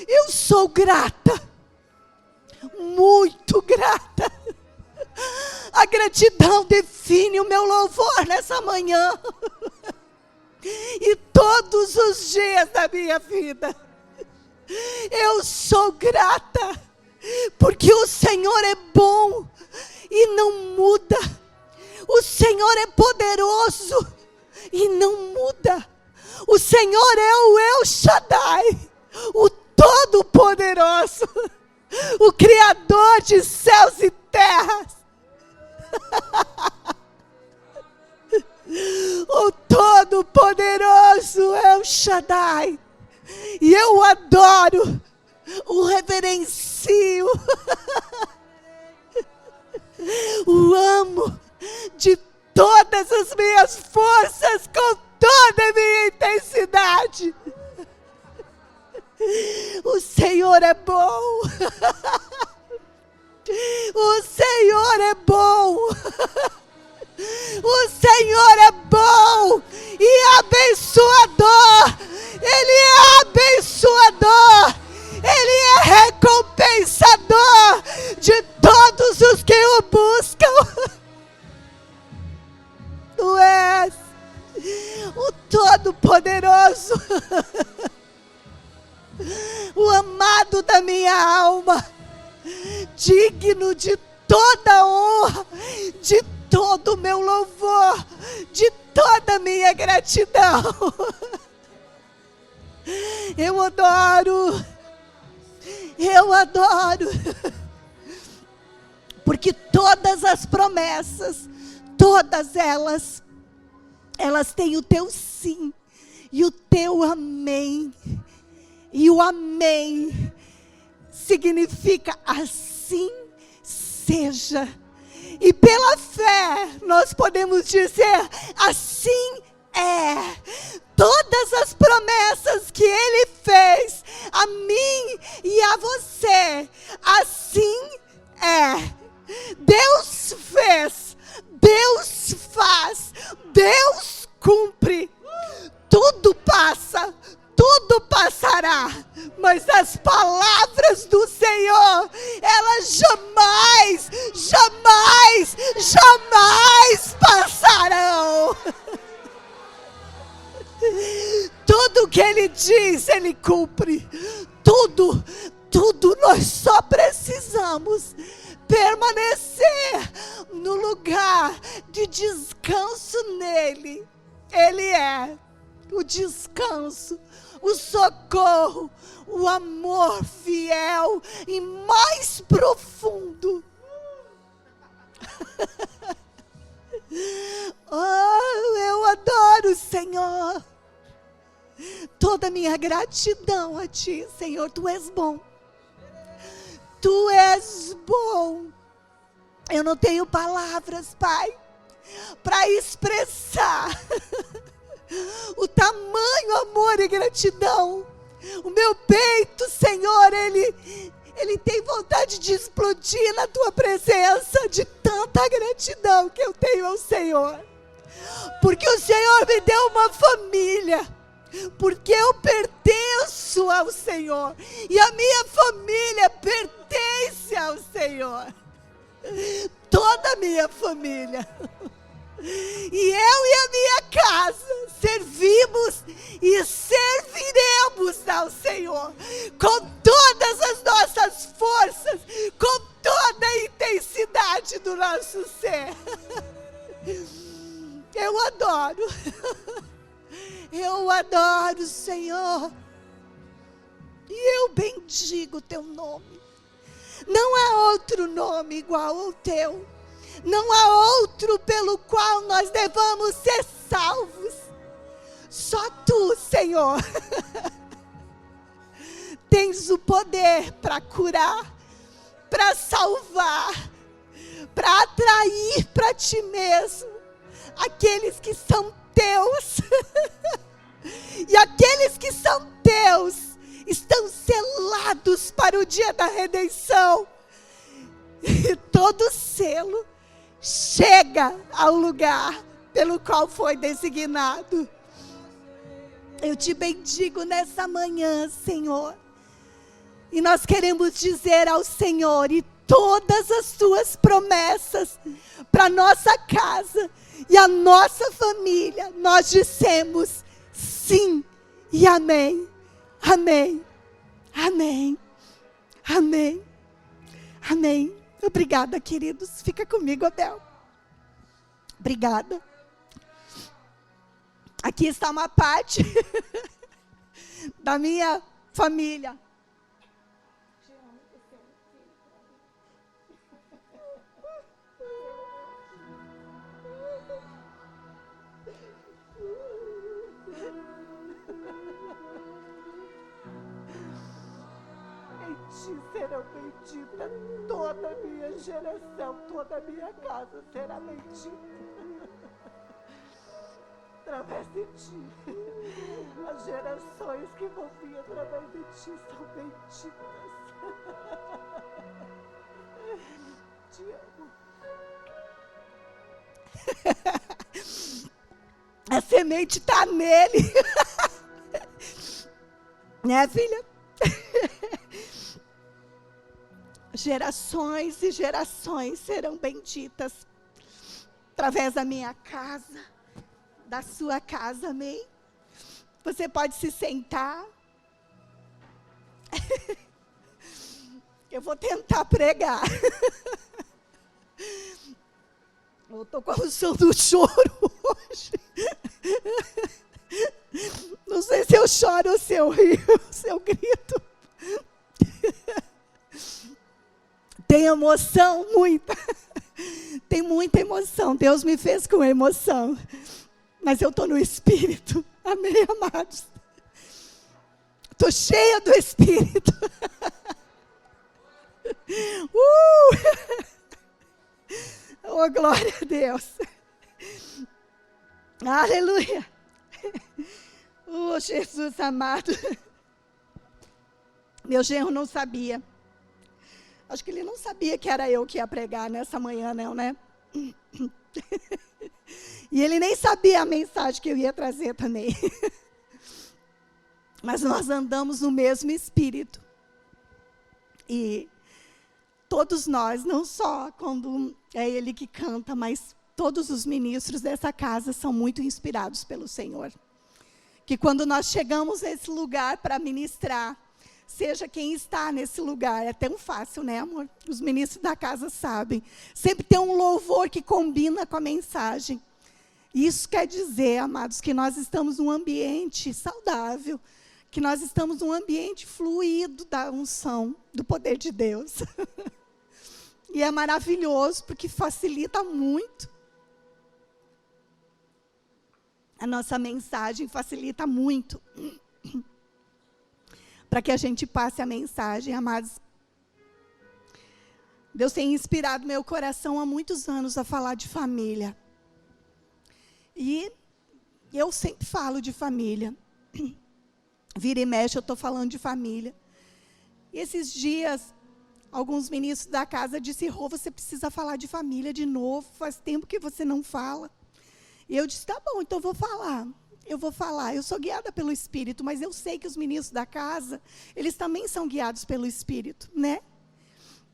Eu sou grata, muito grata. A gratidão define o meu louvor nessa manhã. E todos os dias da minha vida. Eu sou grata, porque o Senhor é bom e não muda. O Senhor é poderoso e não muda. O Senhor é o El Shaddai, o Todo-Poderoso, o Criador de céus e terras. O Todo-Poderoso El Shaddai. E eu o adoro, o reverencio, o amo de todas as minhas forças, com toda a minha intensidade. O Senhor é bom. O Senhor é bom. O Senhor é bom e abençoador. Ele é abençoador. Ele é recompensador de todos os que o buscam. Tu és o Todo-Poderoso, o amado da minha alma, digno de toda honra, de todo o meu louvor, de toda a minha gratidão. Eu adoro, porque todas as promessas, todas elas têm o teu sim e o teu amém. E o amém significa assim seja. E pela fé nós podemos dizer assim é. Todas as promessas que Ele fez a mim e a você, assim é. Deus fez, Deus faz, Deus cumpre. Tudo passa, tudo passará, mas as palavras do Senhor, elas jamais, jamais, jamais passarão. Tudo que Ele diz, Ele cumpre. Tudo, nós só precisamos permanecer no lugar de descanso nele. Ele é o descanso, o socorro, o amor fiel e mais profundo. Oh, eu adoro o Senhor. Toda a minha gratidão a Ti, Senhor. Tu és bom. Tu és bom. Eu não tenho palavras, Pai, para expressar o tamanho, amor e gratidão. O meu peito, Senhor, ele tem vontade de explodir na Tua presença, de tanta gratidão que eu tenho ao Senhor. Porque o Senhor me deu uma família, porque eu pertenço ao Senhor, e a minha família pertence ao Senhor. Toda a minha família. E eu e a minha casa servimos e serviremos ao Senhor com todas as nossas forças, com toda a intensidade do nosso ser. Eu adoro, Senhor, e eu bendigo o Teu nome. Não há outro nome igual ao Teu. Não há outro pelo qual nós devamos ser salvos. Só Tu, Senhor, tens o poder para curar, para salvar, para atrair para Ti mesmo aqueles que são Teus. E aqueles que são Teus estão selados para o dia da redenção. E todo selo chega ao lugar pelo qual foi designado. Eu Te bendigo nessa manhã, Senhor. E nós queremos dizer ao Senhor, e todas as tuas promessas para nossa casa e a nossa família, nós dissemos sim e amém. Amém. Amém. Amém. Amém. Obrigada, queridos. Fica comigo, Abel. Obrigada. Aqui está uma parte da minha família. Em ti serão benditas toda a minha geração, toda a minha casa será bendita. Através de ti, as gerações que vão vir através de ti são benditas. Te amo. A semente está nele. Né, filha? Gerações e gerações serão benditas através da minha casa, da sua casa, amém? Você pode se sentar. Eu vou tentar pregar. Eu estou com o som do choro hoje. Não sei se eu choro ou se eu rio, se eu grito. Tem emoção, muita. Tem muita emoção. Deus me fez com emoção. Mas eu estou no Espírito. Amém, amados? Estou cheia do Espírito. Oh, glória a Deus. Aleluia. Oh, Jesus amado. Meu genro não sabia. Acho que ele não sabia que era eu que ia pregar nessa manhã, não, né? E ele nem sabia a mensagem que eu ia trazer também. Mas nós andamos no mesmo Espírito. E todos nós, não só quando é ele que canta, mas todos os ministros dessa casa são muito inspirados pelo Senhor. Que quando nós chegamos nesse lugar para ministrar, seja quem está nesse lugar, é tão fácil, né, amor? Os ministros da casa sabem. Sempre tem um louvor que combina com a mensagem. Isso quer dizer, amados, que nós estamos num ambiente saudável, que nós estamos num ambiente fluido da unção, do poder de Deus. E é maravilhoso, porque facilita muito. A nossa mensagem facilita muito. Para que a gente passe a mensagem, amados. Deus tem inspirado meu coração há muitos anos a falar de família. E eu sempre falo de família. Vira e mexe, eu estou falando de família. E esses dias, alguns ministros da casa disseram, Rô, você precisa falar de família de novo, faz tempo que você não fala. E eu disse, tá bom, então eu vou falar. Eu sou guiada pelo Espírito, mas eu sei que os ministros da casa, eles também são guiados pelo Espírito, né?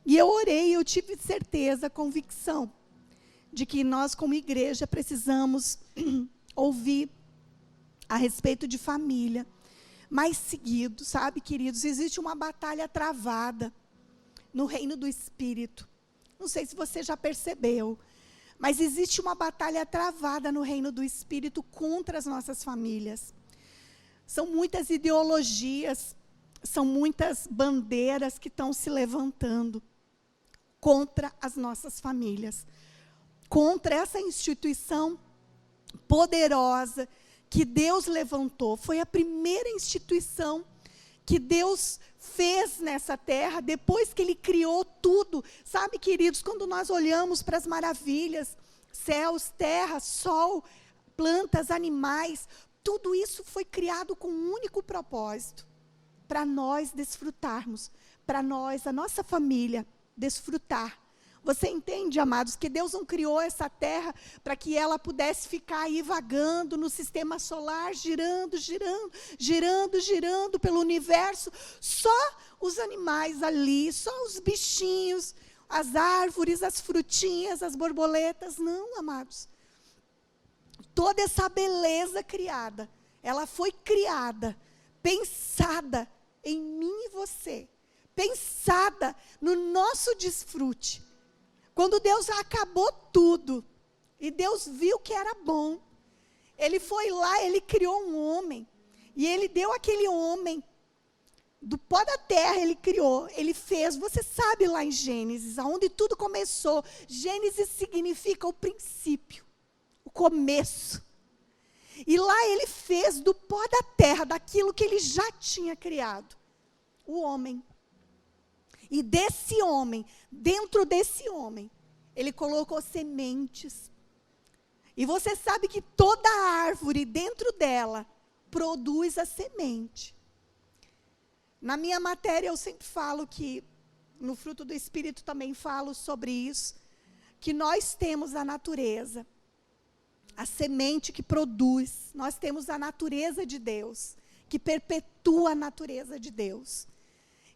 E eu orei, eu tive certeza, convicção, de que nós como igreja precisamos ouvir a respeito de família. Mais seguido, sabe, queridos, existe uma batalha travada no reino do Espírito. Não sei se você já percebeu, mas existe uma batalha travada no reino do Espírito contra as nossas famílias. São muitas ideologias, são muitas bandeiras que estão se levantando contra as nossas famílias. Contra essa instituição poderosa que Deus levantou. Foi a primeira instituição que Deus fez nessa terra, depois que Ele criou tudo. Sabe, queridos, quando nós olhamos para as maravilhas, céus, terra, sol, plantas, animais, tudo isso foi criado com um único propósito, para nós desfrutarmos, para nós, a nossa família, desfrutar Você entende, amados, que Deus não criou essa terra para que ela pudesse ficar aí vagando no sistema solar, girando, girando, girando, girando pelo universo. Só os animais ali, só os bichinhos, as árvores, as frutinhas, as borboletas. Não, amados. Toda essa beleza criada, ela foi criada, pensada em mim e você, pensada no nosso desfrute. Quando Deus acabou tudo, e Deus viu que era bom, Ele foi lá, Ele criou um homem, e Ele deu aquele homem, do pó da terra Ele criou, Ele fez, você sabe lá em Gênesis, aonde tudo começou. Gênesis significa o princípio, o começo. E lá Ele fez do pó da terra, daquilo que Ele já tinha criado, o homem. E desse homem, dentro desse homem, Ele colocou sementes. E você sabe que toda árvore dentro dela produz a semente. Na minha matéria eu sempre falo que, no fruto do Espírito também falo sobre isso, que nós temos a natureza, a semente que produz. Nós temos a natureza de Deus, que perpetua a natureza de Deus.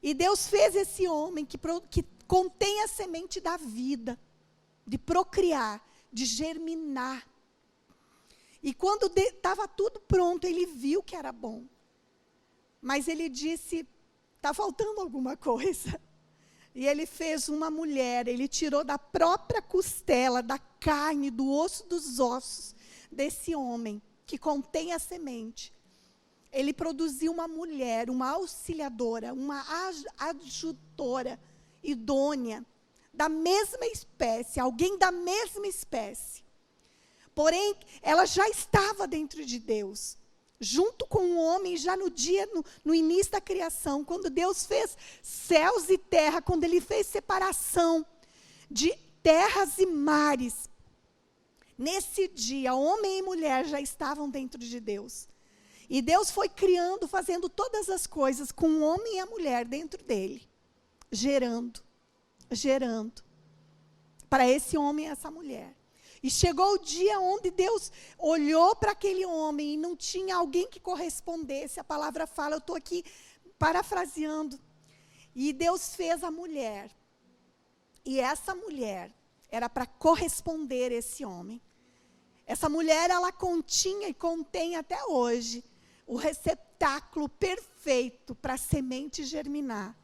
E Deus fez esse homem que contém a semente da vida, de procriar, de germinar. E quando estava tudo pronto, Ele viu que era bom. Mas Ele disse, está faltando alguma coisa. E Ele fez uma mulher, Ele tirou da própria costela, da carne, do osso dos ossos, desse homem, que contém a semente. Ele produziu uma mulher, uma auxiliadora, uma adjutora, idônea, da mesma espécie, alguém da mesma espécie. Porém, ela já estava dentro de Deus, junto com o homem, já no início da criação, quando Deus fez céus e terra, quando Ele fez separação de terras e mares. Nesse dia, homem e mulher já estavam dentro de Deus. E Deus foi criando, fazendo todas as coisas com o homem e a mulher dentro dele. Gerando. Para esse homem e essa mulher. E chegou o dia onde Deus olhou para aquele homem e não tinha alguém que correspondesse. A palavra fala, eu estou aqui parafraseando. E Deus fez a mulher. E essa mulher era para corresponder esse homem. Essa mulher, ela continha e contém até hoje o receptáculo perfeito para a semente germinar.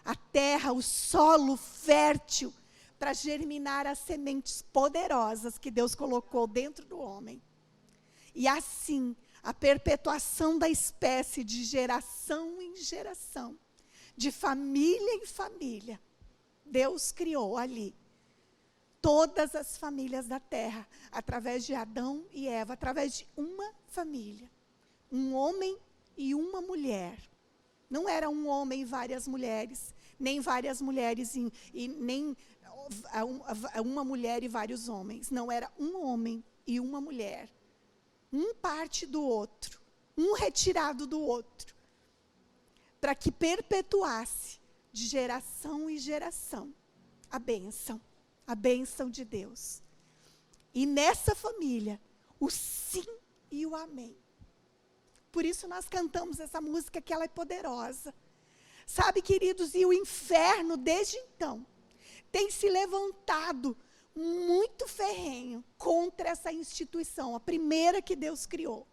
A terra, o solo fértil para germinar as sementes poderosas que Deus colocou dentro do homem. E assim, a perpetuação da espécie de geração em geração, de família em família, Deus criou ali todas as famílias da terra, através de Adão e Eva, através de uma família. Um homem e uma mulher. Não era um homem e várias mulheres, nem várias mulheres nem uma mulher e vários homens. Não, era um homem e uma mulher. Um parte do outro, um retirado do outro. Para que perpetuasse de geração em geração a bênção de Deus. E nessa família, o sim e o amém. Por isso nós cantamos essa música, que ela é poderosa. Sabe, queridos, e o inferno, desde então, tem se levantado muito ferrenho contra essa instituição, a primeira que Deus criou.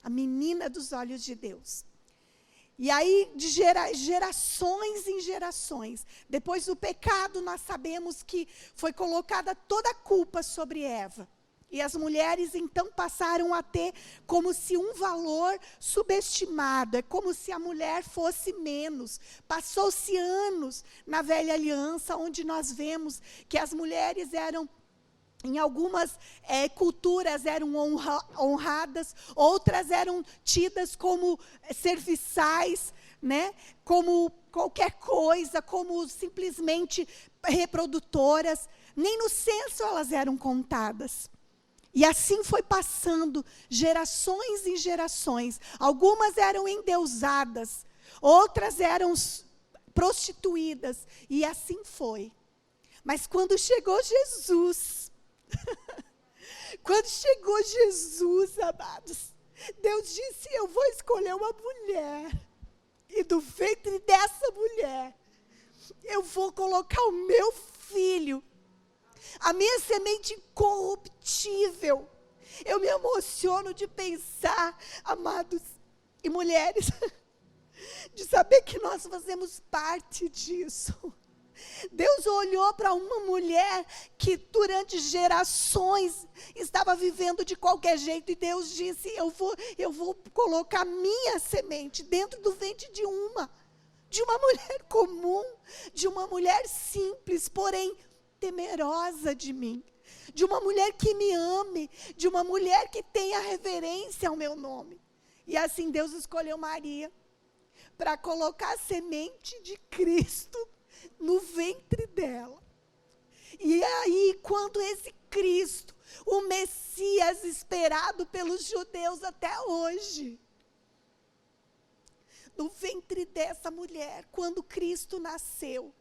A menina dos olhos de Deus. E aí, de gerações em gerações, depois do pecado, nós sabemos que foi colocada toda a culpa sobre Eva. E as mulheres, então, passaram a ter como se um valor subestimado. É como se a mulher fosse menos. Passou-se anos na velha aliança, onde nós vemos que as mulheres eram, em algumas culturas, eram honradas, outras eram tidas como serviçais, né? Como qualquer coisa, como simplesmente reprodutoras. Nem no censo elas eram contadas. E assim foi passando, gerações em gerações. Algumas eram endeusadas, outras eram prostituídas. E assim foi. Mas quando chegou Jesus, amados, Deus disse: eu vou escolher uma mulher, e do ventre dessa mulher, eu vou colocar o meu filho, a minha semente incorruptível. Eu me emociono de pensar, amados e mulheres, de saber que nós fazemos parte disso. Deus olhou para uma mulher que durante gerações estava vivendo de qualquer jeito, e Deus disse: eu vou colocar minha semente dentro do ventre de uma mulher comum, de uma mulher simples, porém temerosa de mim, de uma mulher que me ame, de uma mulher que tenha reverência ao meu nome. E assim Deus escolheu Maria para colocar a semente de Cristo no ventre dela. E aí, quando esse Cristo, o Messias esperado pelos judeus até hoje, no ventre dessa mulher, quando Cristo nasceu,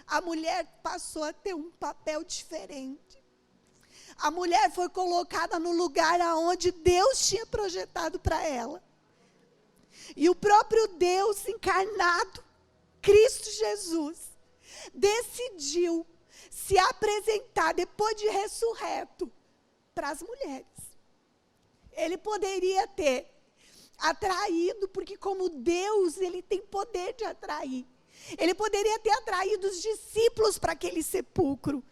a mulher passou a ter um papel diferente. A mulher foi colocada no lugar aonde Deus tinha projetado para ela. E o próprio Deus encarnado, Cristo Jesus, decidiu se apresentar depois de ressurreto para as mulheres. Ele poderia ter atraído, porque como Deus, ele tem poder de atrair. Ele poderia ter atraído os discípulos para aquele sepulcro,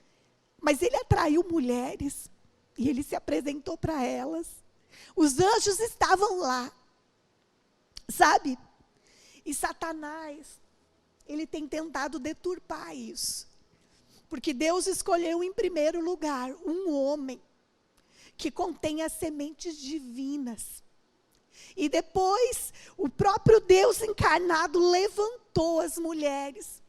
mas ele atraiu mulheres e ele se apresentou para elas. Os anjos estavam lá, sabe? E Satanás, ele tem tentado deturpar isso, porque Deus escolheu em primeiro lugar um homem que contém as sementes divinas. E depois, o próprio Deus encarnado levantou as mulheres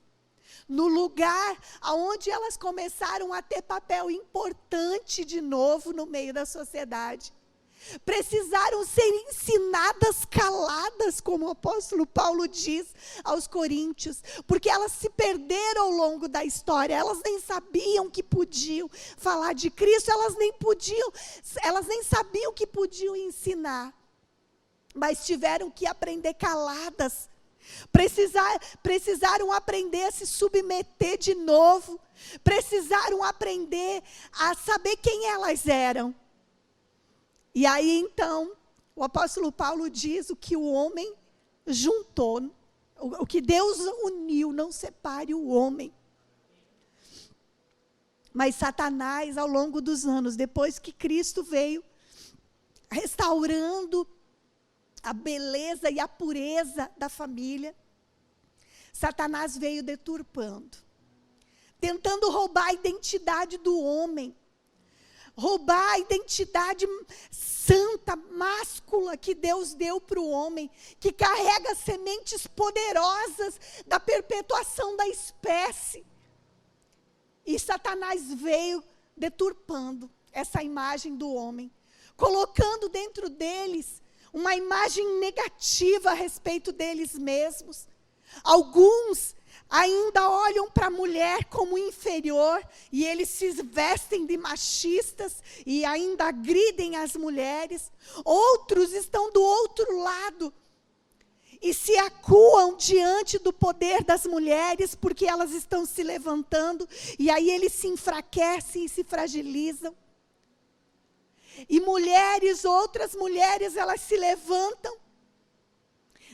no lugar onde elas começaram a ter papel importante de novo no meio da sociedade. Precisaram ser ensinadas caladas, como o apóstolo Paulo diz aos Coríntios, porque elas se perderam ao longo da história. Elas nem sabiam que podiam falar de Cristo, elas nem sabiam que podiam ensinar. Mas tiveram que aprender caladas. Precisaram aprender a se submeter de novo. Precisaram aprender a saber quem elas eram. E aí então, o apóstolo Paulo diz: o que o homem juntou, o que Deus uniu, não separe o homem. Mas Satanás, ao longo dos anos, depois que Cristo veio, restaurando a beleza e a pureza da família, Satanás veio deturpando, tentando roubar a identidade do homem, roubar a identidade santa, máscula que Deus deu para o homem, que carrega sementes poderosas da perpetuação da espécie. E Satanás veio deturpando essa imagem do homem, colocando dentro deles uma imagem negativa a respeito deles mesmos. Alguns ainda olham para a mulher como inferior, e eles se vestem de machistas e ainda agridem as mulheres. Outros estão do outro lado e se acuam diante do poder das mulheres, porque elas estão se levantando, e aí eles se enfraquecem e se fragilizam. E outras mulheres, elas se levantam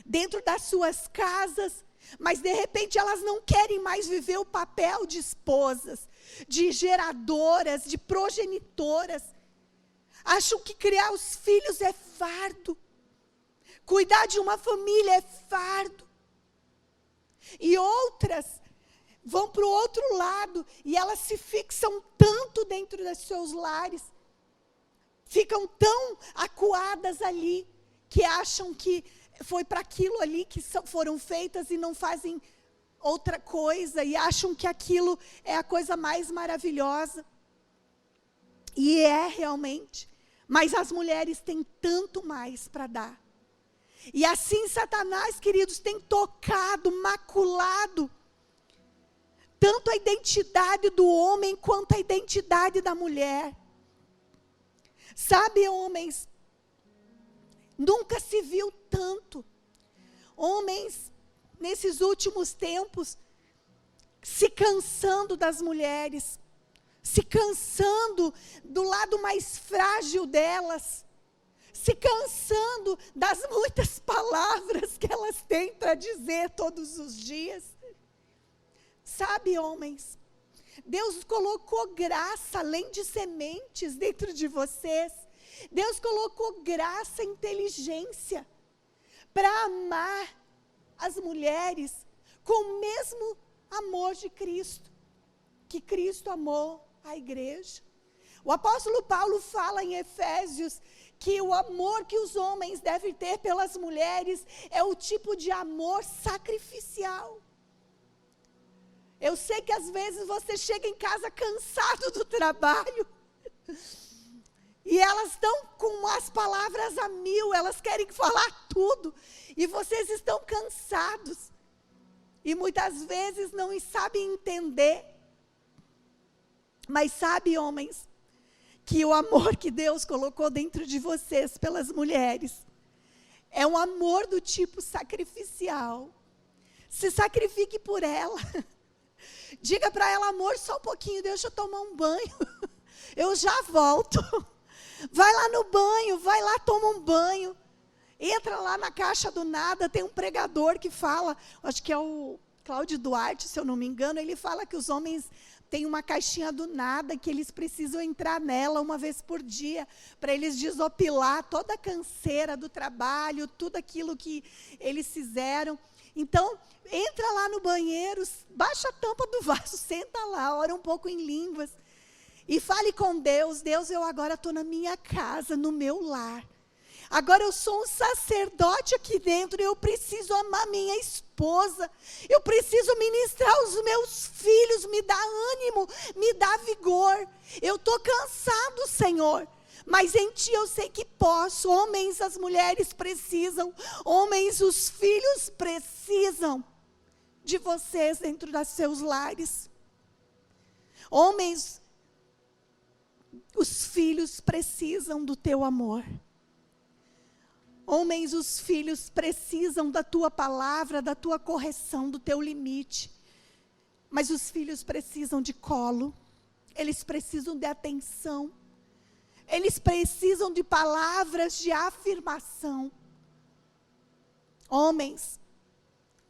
dentro das suas casas, mas de repente elas não querem mais viver o papel de esposas, de geradoras, de progenitoras. Acham que criar os filhos é fardo, cuidar de uma família é fardo. E outras vão para o outro lado e elas se fixam tanto dentro dos seus lares, ficam tão acuadas ali, que acham que foi para aquilo ali que foram feitas e não fazem outra coisa, e acham que aquilo é a coisa mais maravilhosa. E é realmente, mas as mulheres têm tanto mais para dar. E assim Satanás, queridos, tem tocado, maculado tanto a identidade do homem quanto a identidade da mulher. Sabe, homens, nunca se viu tanto homens nesses últimos tempos se cansando das mulheres, se cansando do lado mais frágil delas, se cansando das muitas palavras que elas têm para dizer todos os dias. Sabe, homens, Deus colocou graça além de sementes dentro de vocês. Deus colocou graça e inteligência para amar as mulheres com o mesmo amor de Cristo, que Cristo amou a igreja. O apóstolo Paulo fala em Efésios que o amor que os homens devem ter pelas mulheres é o tipo de amor sacrificial. Eu sei que às vezes você chega em casa cansado do trabalho, e elas estão com as palavras a mil, elas querem falar tudo, e vocês estão cansados, e muitas vezes não sabem entender. Mas sabe, homens, que o amor que Deus colocou dentro de vocês pelas mulheres é um amor do tipo sacrificial. Se sacrifique por ela. Diga para ela: amor, só um pouquinho, deixa eu tomar um banho. Eu já volto. Vai lá no banho, vai lá, toma um banho. Entra lá na caixa do nada, tem um pregador que fala, acho que é o Cláudio Duarte, se eu não me engano, ele fala que os homens têm uma caixinha do nada, que eles precisam entrar nela uma vez por dia, para eles desopilar toda a canseira do trabalho, tudo aquilo que eles fizeram. Então, entra lá no banheiro, baixa a tampa do vaso, senta lá, ora um pouco em línguas, e fale com Deus: Deus, eu agora estou na minha casa, no meu lar. Agora eu sou um sacerdote aqui dentro, e eu preciso amar minha esposa, eu preciso ministrar os meus filhos, me dá ânimo, me dá vigor. Eu estou cansado, Senhor, mas em Ti eu sei que posso. Homens, as mulheres precisam, homens, os filhos precisam de vocês dentro dos seus lares. Homens, os filhos precisam do Teu amor. Homens, os filhos precisam da Tua palavra, da Tua correção, do Teu limite. Mas os filhos precisam de colo, eles precisam de atenção, eles precisam de palavras de afirmação. Homens,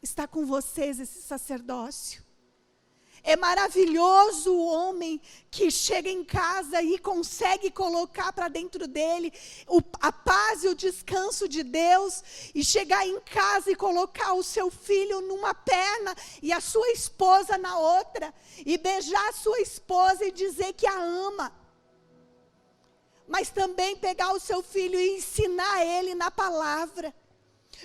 está com vocês esse sacerdócio. É maravilhoso o homem que chega em casa e consegue colocar para dentro dele a paz e o descanso de Deus, e chegar em casa e colocar o seu filho numa perna e a sua esposa na outra, e beijar a sua esposa e dizer que a ama. Mas também pegar o seu filho e ensinar ele na palavra,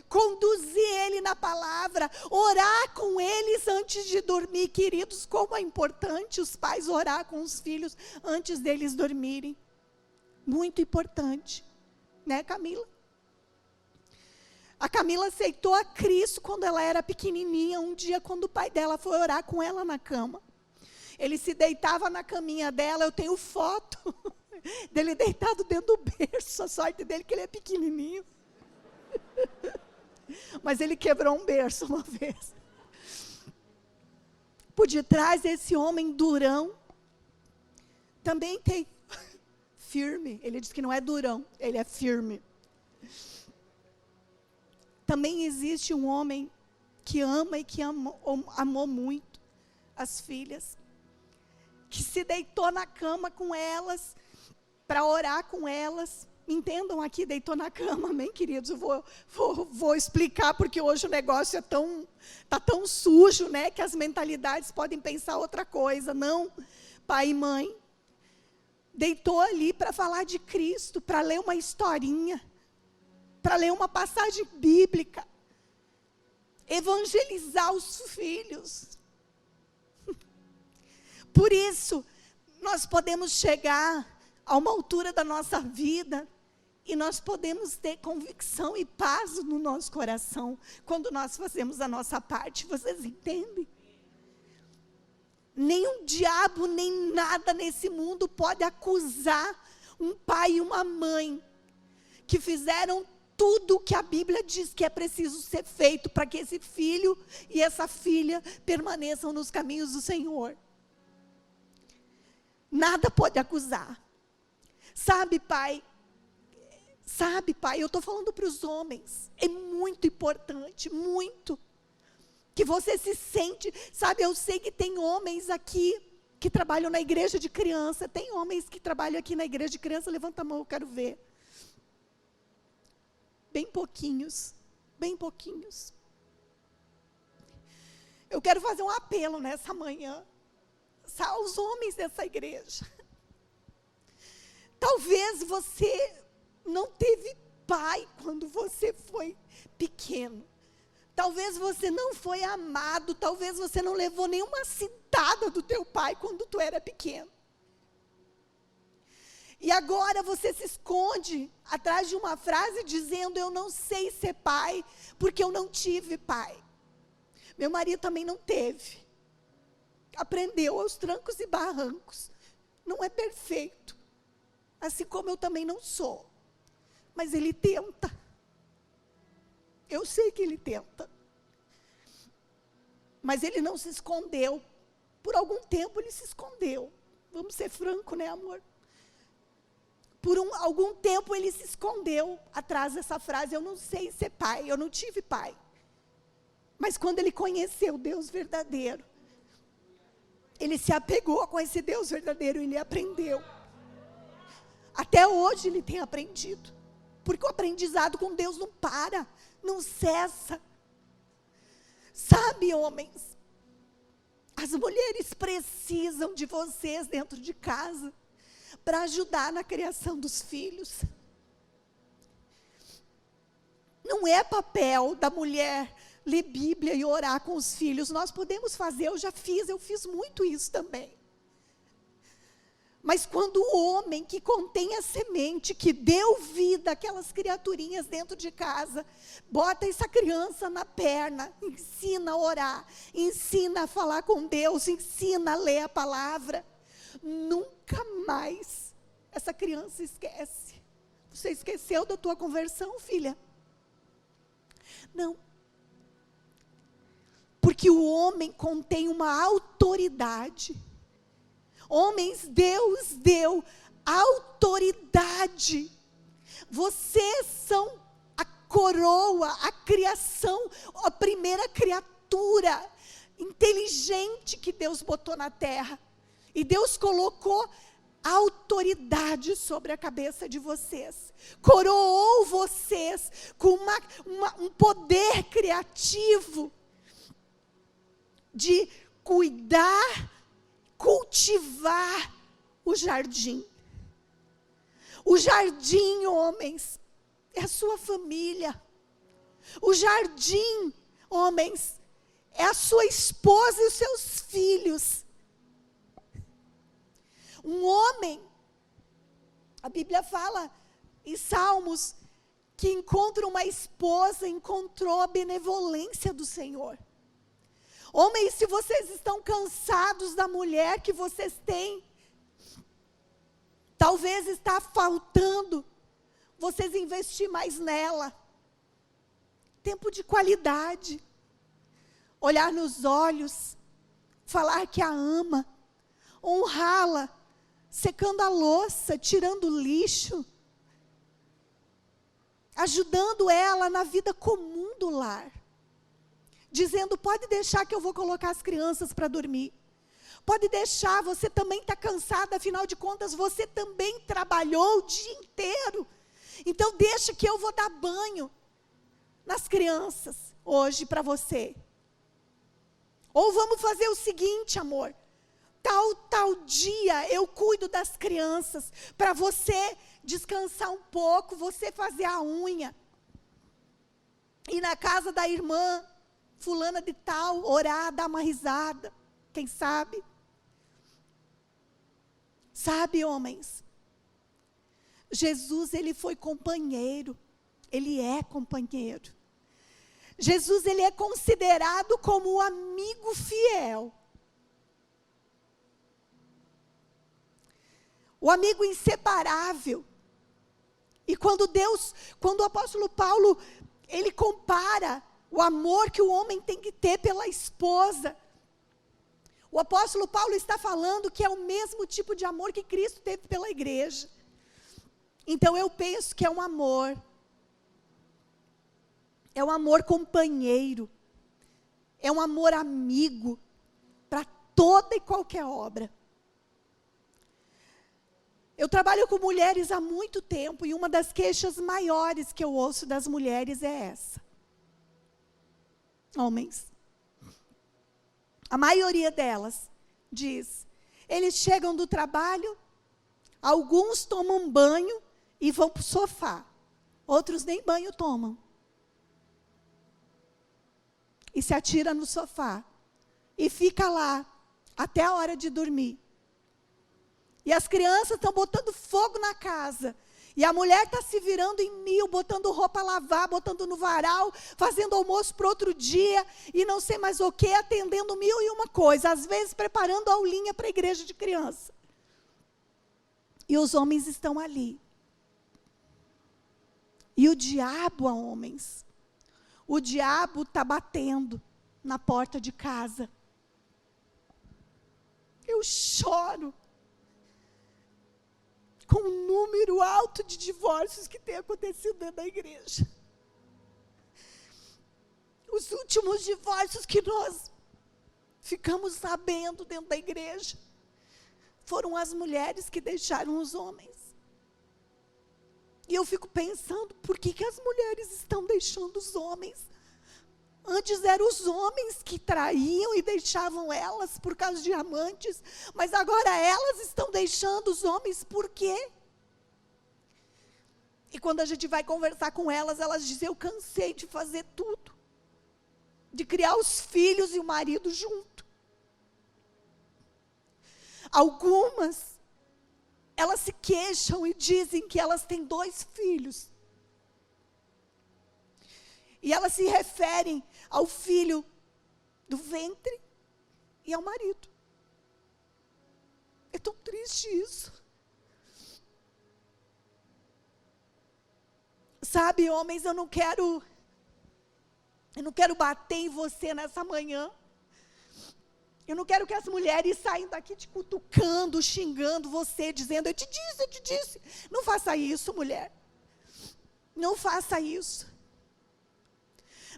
conduzir ele na palavra, orar com eles antes de dormir. Queridos, como é importante os pais orar com os filhos antes deles dormirem. Muito importante, né, Camila? A Camila aceitou a Cristo quando ela era pequenininha. Um dia, quando o pai dela foi orar com ela na cama, ele se deitava na caminha dela. Eu tenho foto dele deitado dentro do berço. A sorte dele é que ele é pequenininho. Mas ele quebrou um berço uma vez. Por detrás desse homem durão, também tem firme. Ele diz que não é durão, ele é firme. Também existe um homem que ama e que amou muito as filhas, que se deitou na cama com elas, para orar com elas. Entendam aqui, deitou na cama, amém, queridos? Eu vou explicar, porque hoje o negócio está tão sujo, né, que as mentalidades podem pensar outra coisa. Não, pai e mãe, deitou ali para falar de Cristo, para ler uma historinha, para ler uma passagem bíblica, evangelizar os filhos. Por isso, nós podemos chegar a uma altura da nossa vida, e nós podemos ter convicção e paz no nosso coração, quando nós fazemos a nossa parte. Vocês entendem? Nenhum diabo, nem nada nesse mundo pode acusar um pai e uma mãe que fizeram tudo o que a Bíblia diz que é preciso ser feito para que esse filho e essa filha permaneçam nos caminhos do Senhor. Nada pode acusar. Sabe, pai, eu estou falando para os homens, é muito importante, muito, que você se sente, sabe, eu sei que tem homens aqui que trabalham na igreja de criança, tem homens que trabalham aqui na igreja de criança, levanta a mão, eu quero ver. Bem pouquinhos, bem pouquinhos. Eu quero fazer um apelo nessa manhã, aos homens dessa igreja. Talvez você não teve pai quando você foi pequeno. Talvez você não foi amado, talvez você não levou nenhuma cintada do teu pai quando tu era pequeno. E agora você se esconde atrás de uma frase dizendo, eu não sei ser pai, porque eu não tive pai. Meu marido também não teve. Aprendeu aos trancos e barrancos. Não é perfeito. Assim como eu também não sou. Mas ele tenta. Eu sei que ele tenta. Mas ele não se escondeu. Por algum tempo ele se escondeu. Vamos ser francos, né, amor? Por algum tempo ele se escondeu atrás dessa frase, eu não sei ser pai, eu não tive pai. Mas quando ele conheceu o Deus verdadeiro, ele se apegou com esse Deus verdadeiro e ele aprendeu. Até hoje ele tem aprendido. Porque o aprendizado com Deus não para, não cessa. Sabe, homens, as mulheres precisam de vocês dentro de casa para ajudar na criação dos filhos. Não é papel da mulher ler Bíblia e orar com os filhos. Nós podemos fazer, eu fiz muito isso também. Mas quando o homem que contém a semente, que deu vida àquelas criaturinhas dentro de casa, bota essa criança na perna, ensina a orar, ensina a falar com Deus, ensina a ler a palavra, nunca mais essa criança esquece. Você esqueceu da tua conversão, filha? Não. Porque o homem contém uma autoridade. Homens, Deus deu autoridade. Vocês são a coroa, a criação, a primeira criatura inteligente que Deus botou na terra. E Deus colocou autoridade sobre a cabeça de vocês. Coroou vocês com um poder criativo de cuidar, cultivar o jardim. O jardim, homens, é a sua família. O jardim, homens, é a sua esposa e os seus filhos. Um homem, a Bíblia fala em Salmos, que encontra uma esposa, encontrou a benevolência do Senhor. Homens, se vocês estão cansados da mulher que vocês têm, talvez está faltando vocês investir mais nela. Tempo de qualidade. Olhar nos olhos, falar que a ama, honrá-la, secando a louça, tirando o lixo, ajudando ela na vida comum do lar. Dizendo, pode deixar que eu vou colocar as crianças para dormir. Pode deixar, você também está cansada, afinal de contas, você também trabalhou o dia inteiro. Então, deixa que eu vou dar banho nas crianças hoje para você. Ou vamos fazer o seguinte, amor. Tal dia eu cuido das crianças, para você descansar um pouco, você fazer a unha. Ir na casa da irmã, fulana de tal, orar, dar uma risada, quem sabe? Sabe, homens, Jesus, ele foi companheiro, ele é companheiro. Jesus, ele é considerado como o amigo fiel. o amigo inseparável. E quando o apóstolo Paulo, ele compara o amor que o homem tem que ter pela esposa, o apóstolo Paulo está falando que é o mesmo tipo de amor que Cristo teve pela igreja. Então eu penso que é um amor companheiro, é um amor amigo para toda e qualquer obra. Eu trabalho com mulheres há muito tempo e uma das queixas maiores que eu ouço das mulheres é essa. Homens, a maioria delas diz, eles chegam do trabalho, alguns tomam banho e vão para o sofá, outros nem banho tomam. E se atira no sofá e fica lá até a hora de dormir. E as crianças estão botando fogo na casa. E a mulher está se virando em mil, botando roupa a lavar, botando no varal, fazendo almoço para outro dia, e não sei mais o que, atendendo 1001 coisa. Às vezes preparando aulinha para a igreja de criança. E os homens estão ali. E o diabo, homens, o diabo está batendo na porta de casa. Eu choro com um número alto de divórcios que tem acontecido dentro da igreja. Os últimos divórcios que nós ficamos sabendo dentro da igreja foram as mulheres que deixaram os homens. E eu fico pensando, por que as mulheres estão deixando os homens? Antes eram os homens que traíam e deixavam elas por causa de amantes, mas agora elas estão deixando os homens por quê? E quando a gente vai conversar com elas, elas dizem, eu cansei de fazer tudo, de criar os filhos e o marido junto. Algumas, elas se queixam e dizem que elas têm 2 filhos. E elas se referem ao filho do ventre e ao marido. É tão triste isso. Sabe, homens, eu não quero bater em você nessa manhã. Eu não quero que as mulheres saiam daqui te cutucando, xingando você, dizendo, eu te disse. Não faça isso, mulher. Não faça isso.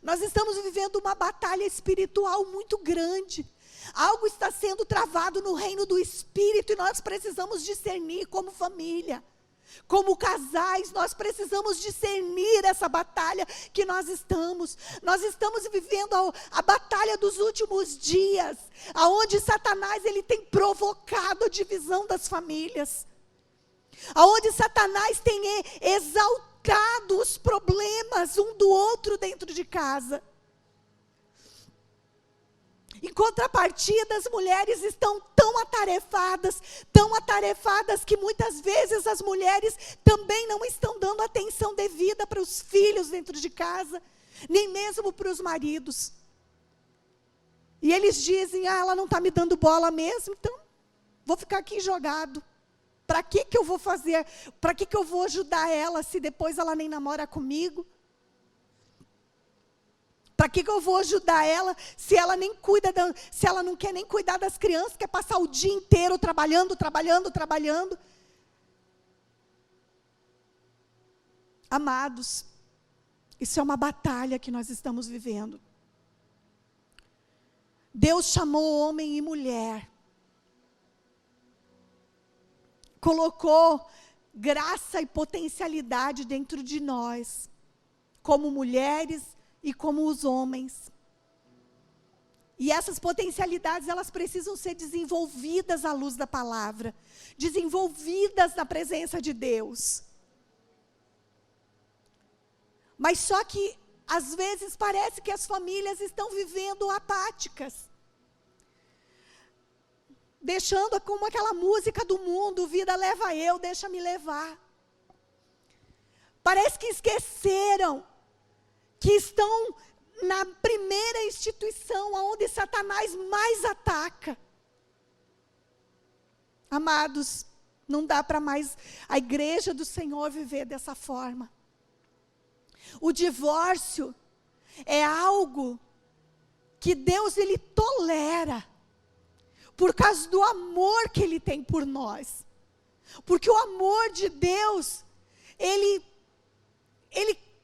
Nós estamos vivendo uma batalha espiritual muito grande. Algo está sendo travado no reino do Espírito e nós precisamos discernir como família. Como casais, nós precisamos discernir essa batalha que nós estamos. Nós estamos vivendo a batalha dos últimos dias, aonde Satanás ele tem provocado a divisão das famílias. Aonde Satanás tem exaltado os problemas um do outro dentro de casa. Em contrapartida, as mulheres estão tão atarefadas que muitas vezes as mulheres também não estão dando atenção devida para os filhos dentro de casa, nem mesmo para os maridos. E eles dizem, ela não está me dando bola mesmo, então vou ficar aqui jogado. Para que eu vou fazer? Para que eu vou ajudar ela se depois ela nem namora comigo? Para que eu vou ajudar ela se ela nem cuida, se ela não quer nem cuidar das crianças, quer passar o dia inteiro trabalhando? Amados, isso é uma batalha que nós estamos vivendo. Deus chamou homem e mulher. Colocou graça e potencialidade dentro de nós, como mulheres e como os homens. E essas potencialidades, elas precisam ser desenvolvidas à luz da palavra, desenvolvidas na presença de Deus. Mas só que, às vezes, parece que as famílias estão vivendo apáticas. Deixando como aquela música do mundo, vida leva eu, deixa me levar. Parece que esqueceram que estão na primeira instituição onde Satanás mais ataca. Amados, Não dá para mais a igreja do Senhor viver dessa forma. O divórcio é algo que Deus, Ele tolera, por causa do amor que Ele tem por nós. Porque o amor de Deus, Ele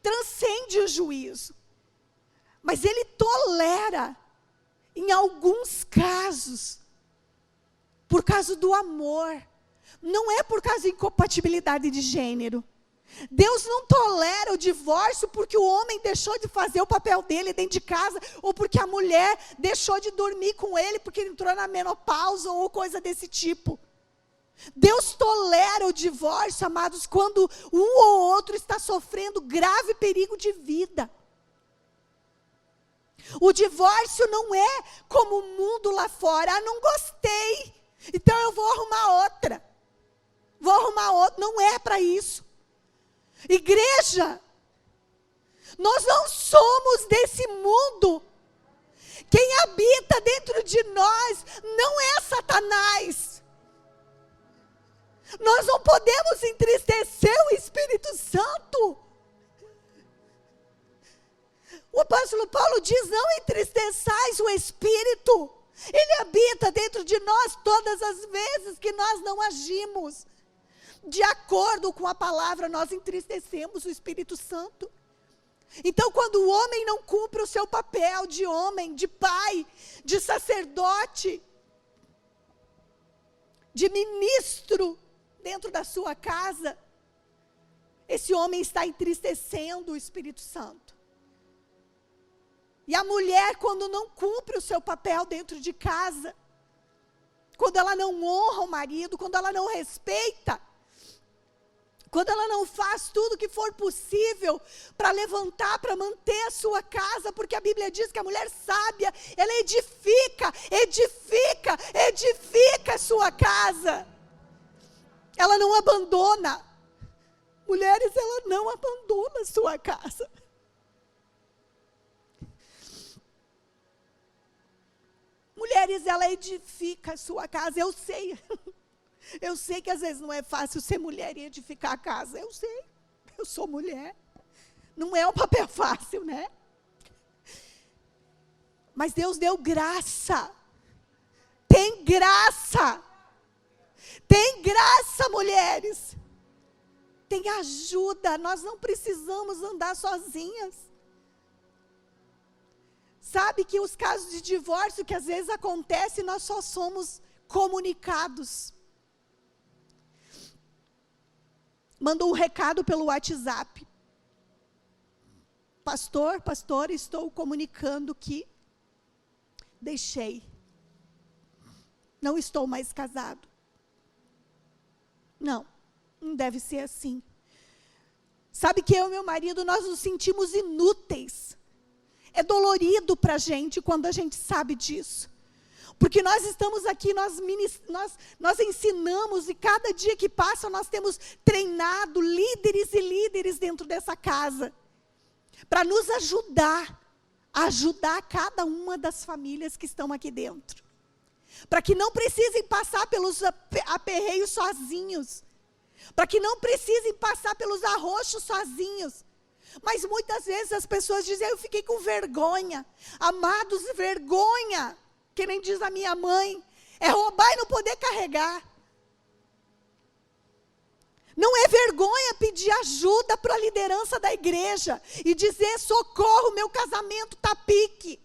transcende o juízo. Mas Ele tolera, em alguns casos, por causa do amor. Não é por causa de incompatibilidade de gênero. Deus não tolera o divórcio porque o homem deixou de fazer o papel dele dentro de casa, ou porque a mulher deixou de dormir com ele porque entrou na menopausa, ou coisa desse tipo. Deus tolera o divórcio, amados, quando um ou outro está sofrendo grave perigo de vida. O divórcio não é como o mundo lá fora. Ah, não gostei, então eu vou arrumar outra. Não é para isso. Igreja, nós não somos desse mundo. Quem habita dentro de nós não é Satanás. Nós não podemos entristecer o Espírito Santo. O apóstolo Paulo diz: não entristeçais o Espírito. Ele habita dentro de nós todas as vezes que nós não agimos de acordo com a palavra, nós entristecemos o Espírito Santo. Então, quando o homem não cumpre o seu papel de homem, de pai, de sacerdote, de ministro dentro da sua casa, esse homem está entristecendo o Espírito Santo. E a mulher, quando não cumpre o seu papel dentro de casa, quando ela não honra o marido, quando ela não respeita, quando ela não faz tudo o que for possível para levantar, para manter a sua casa, porque a Bíblia diz que a mulher sábia, ela edifica a sua casa. Ela não abandona. Mulheres, ela não abandona a sua casa. Mulheres, ela edifica a sua casa. Eu sei que às vezes não é fácil ser mulher e edificar a casa. Eu sei, eu sou mulher. Não é um papel fácil, né? Mas Deus deu graça. Tem graça. Tem graça, mulheres. Tem ajuda. Nós não precisamos andar sozinhas. Sabe que os casos de divórcio que às vezes acontecem, nós só somos comunicados. Mandou um recado pelo WhatsApp. Pastor, estou comunicando que deixei. Não estou mais casado. Não deve ser assim. Sabe que eu e meu marido, nós nos sentimos inúteis. É dolorido para a gente quando a gente sabe disso. Porque nós estamos aqui, nós ensinamos, e cada dia que passa nós temos treinado líderes e líderes dentro dessa casa, para nos ajudar, a ajudar cada uma das famílias que estão aqui dentro. Para que não precisem passar pelos aperreios sozinhos, para que não precisem passar pelos arroxos sozinhos. Mas muitas vezes as pessoas dizem: eu fiquei com vergonha. Amados, vergonha, que nem diz a minha mãe, é roubar e não poder carregar. Não é vergonha pedir ajuda para a liderança da igreja e dizer: socorro, meu casamento está pique.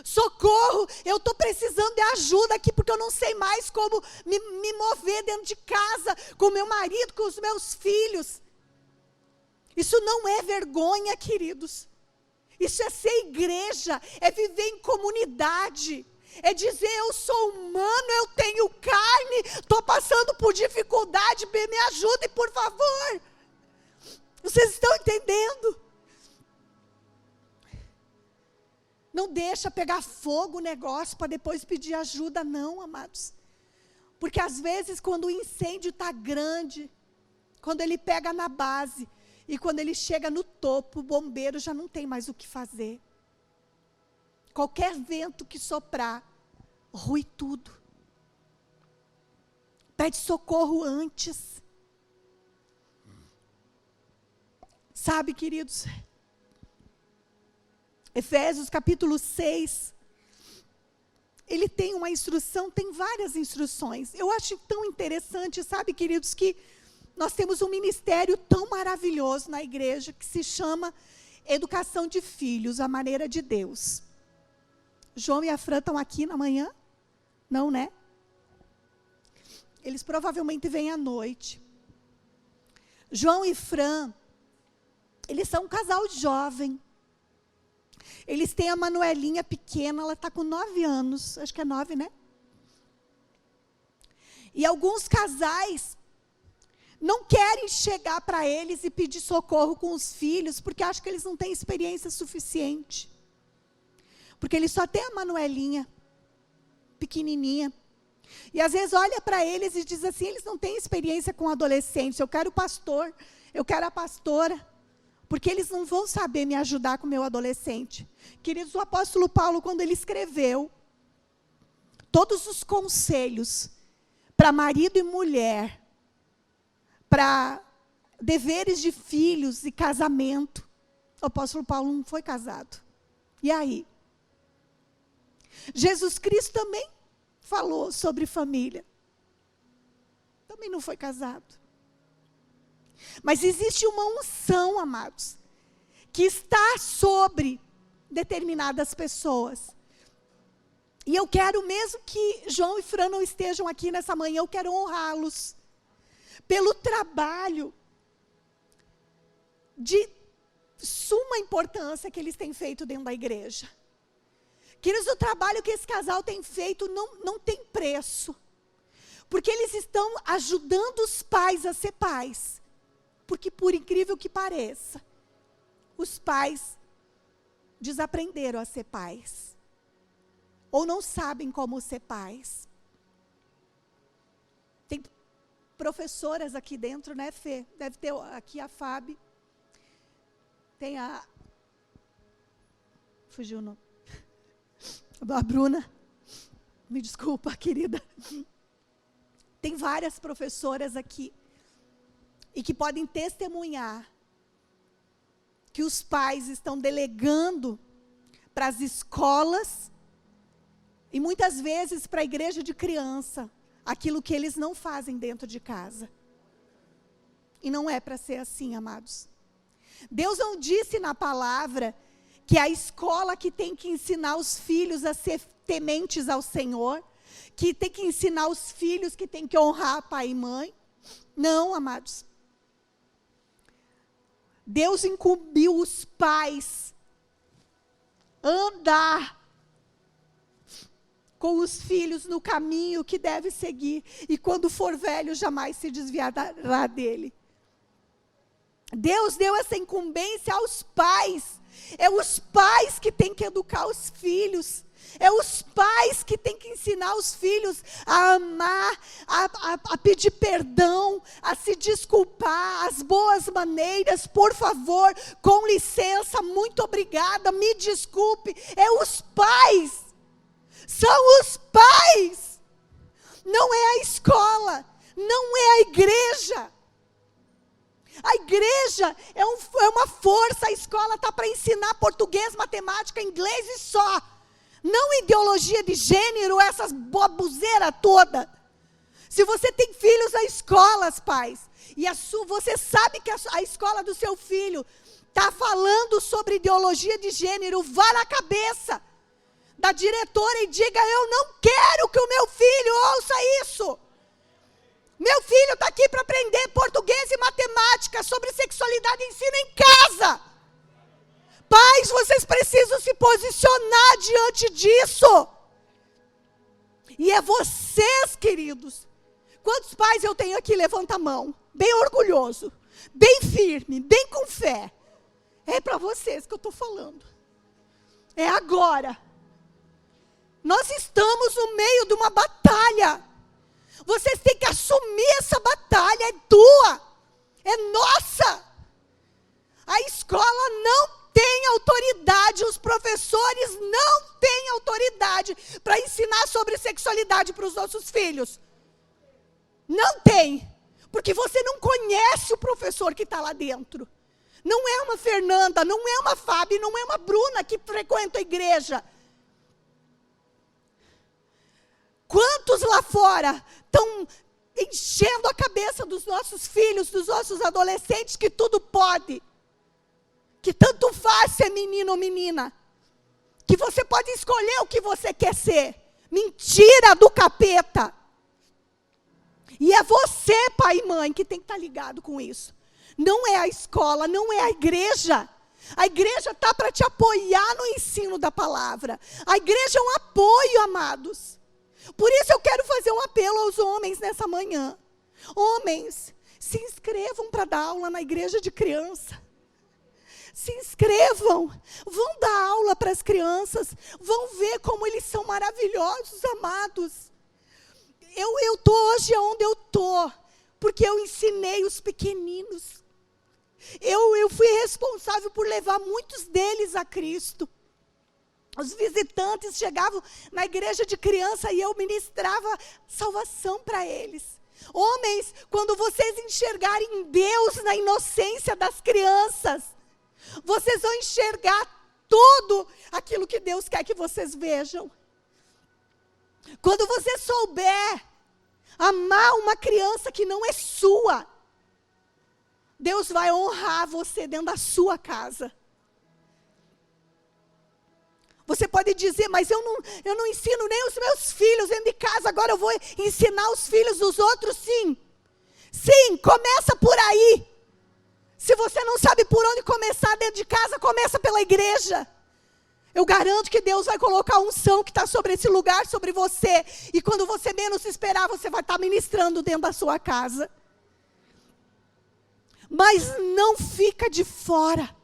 Socorro, eu estou precisando de ajuda aqui, porque eu não sei mais como me mover dentro de casa, com meu marido, com os meus filhos. Isso não é vergonha, queridos. Isso é ser igreja, é viver em comunidade. É dizer: eu sou humano, eu tenho carne, estou passando por dificuldade, me ajudem, por favor. Vocês estão entendendo? Não deixa pegar fogo o negócio para depois pedir ajuda, não, amados. Porque às vezes quando o incêndio está grande, quando ele pega na base, e quando ele chega no topo, o bombeiro já não tem mais o que fazer. Qualquer vento que soprar, rui tudo. Pede socorro antes. Sabe, queridos, Efésios capítulo 6, ele tem uma instrução, tem várias instruções. Eu acho tão interessante, sabe, queridos, que nós temos um ministério tão maravilhoso na igreja, que se chama Educação de Filhos, a maneira de Deus. João e a Fran estão aqui na manhã? Não, né? Eles provavelmente vêm à noite. João e Fran, eles são um casal jovem. Eles têm a Manuelinha pequena, ela está com 9 anos, acho que é 9, né? E alguns casais não querem chegar para eles e pedir socorro com os filhos, porque acham que eles não têm experiência suficiente. Porque eles só têm a Manuelinha, pequenininha. E às vezes olha para eles e diz assim, eles não têm experiência com adolescentes, eu quero o pastor, eu quero a pastora, porque eles não vão saber me ajudar com o meu adolescente. Queridos, o apóstolo Paulo, quando ele escreveu todos os conselhos para marido e mulher, para deveres de filhos e casamento, o apóstolo Paulo não foi casado. E aí? Jesus Cristo também falou sobre família. Também não foi casado. Mas existe uma unção, amados, que está sobre determinadas pessoas. E eu quero, mesmo que João e Fran não estejam aqui nessa manhã, eu quero honrá-los pelo trabalho de suma importância que eles têm feito dentro da igreja. Queridos, o trabalho que esse casal tem feito não tem preço. Porque eles estão ajudando os pais a ser pais. Porque, por incrível que pareça, os pais desaprenderam a ser pais. Ou não sabem como ser pais. Tem professoras aqui dentro, né, Fê? Deve ter aqui a Fábio. Tem a... Fugiu o nome. A Bruna, me desculpa, querida. Tem várias professoras aqui e que podem testemunhar que os pais estão delegando para as escolas e muitas vezes para a igreja de criança aquilo que eles não fazem dentro de casa. E não é para ser assim, amados. Deus não disse na palavra que é a escola que tem que ensinar os filhos a ser tementes ao Senhor, que tem que ensinar os filhos que tem que honrar pai e mãe. Não, amados. Deus incumbiu os pais a andar com os filhos no caminho que deve seguir, e quando for velho, jamais se desviará dele. Deus deu essa incumbência aos pais. É os pais que têm que educar os filhos. É os pais que têm que ensinar os filhos a amar, a pedir perdão, a se desculpar, as boas maneiras, por favor, com licença, muito obrigada, me desculpe. É os pais. São os pais. Não é a escola, não é a igreja. A igreja é uma força, a escola está para ensinar português, matemática, inglês e só. Não ideologia de gênero, essas baboseira toda. Se você tem filhos na escola, pais, e você sabe que a escola do seu filho está falando sobre ideologia de gênero, vá na cabeça da diretora e diga, eu não quero que o meu filho ouça isso. Meu filho está aqui para aprender português e matemática, sobre sexualidade, ensina em casa. Pais, vocês precisam se posicionar diante disso. E é vocês, queridos. Quantos pais eu tenho aqui? Levanta a mão. Bem orgulhoso, bem firme, bem com fé. É para vocês que eu estou falando. É agora. Nós estamos no meio de uma batalha. Vocês têm que assumir essa batalha, é tua, é nossa. A escola não tem autoridade, os professores não têm autoridade para ensinar sobre sexualidade para os nossos filhos. Não tem. Porque você não conhece o professor que está lá dentro. Não é uma Fernanda, não é uma Fábio, não é uma Bruna que frequenta a igreja. Quantos lá fora estão enchendo a cabeça dos nossos filhos, dos nossos adolescentes, que tudo pode. Que tanto faz ser menino ou menina. Que você pode escolher o que você quer ser. Mentira do capeta. E é você, pai e mãe, que tem que estar ligado com isso. Não é a escola, não é a igreja. A igreja está para te apoiar no ensino da palavra. A igreja é um apoio, amados. Por isso eu quero fazer um apelo aos homens nessa manhã. Homens, se inscrevam para dar aula na igreja de criança. Se inscrevam, vão dar aula para as crianças, vão ver como eles são maravilhosos, amados. Eu estou hoje onde eu estou, porque eu ensinei os pequeninos. Eu fui responsável por levar muitos deles a Cristo. Os visitantes chegavam na igreja de criança e eu ministrava salvação para eles. Homens, quando vocês enxergarem Deus na inocência das crianças, vocês vão enxergar tudo aquilo que Deus quer que vocês vejam. Quando você souber amar uma criança que não é sua, Deus vai honrar você dentro da sua casa. Você pode dizer, mas eu não ensino nem os meus filhos dentro de casa, agora eu vou ensinar os filhos dos outros, sim. Sim, começa por aí. Se você não sabe por onde começar dentro de casa, começa pela igreja. Eu garanto que Deus vai colocar a unção que está sobre esse lugar, sobre você. E quando você menos esperar, você vai estar ministrando dentro da sua casa. Mas não fica de fora.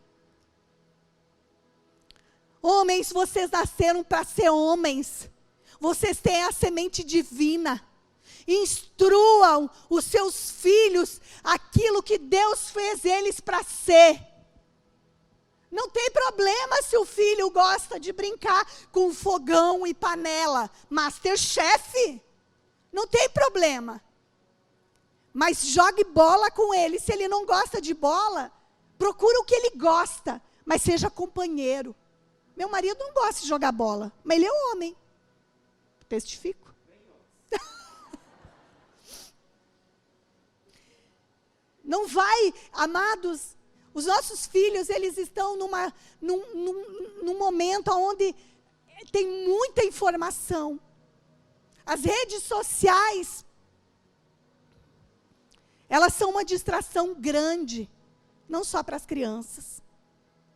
Homens, vocês nasceram para ser homens. Vocês têm a semente divina. Instruam os seus filhos aquilo que Deus fez eles para ser. Não tem problema se o filho gosta de brincar com fogão e panela. MasterChef. Não tem problema. Mas jogue bola com ele. Se ele não gosta de bola, procura o que ele gosta. Mas seja companheiro. Meu marido não gosta de jogar bola. Mas ele é homem. Testifico. Não vai, amados. Os nossos filhos, eles estão num momento onde tem muita informação. As redes sociais, elas são uma distração grande, não só para as crianças,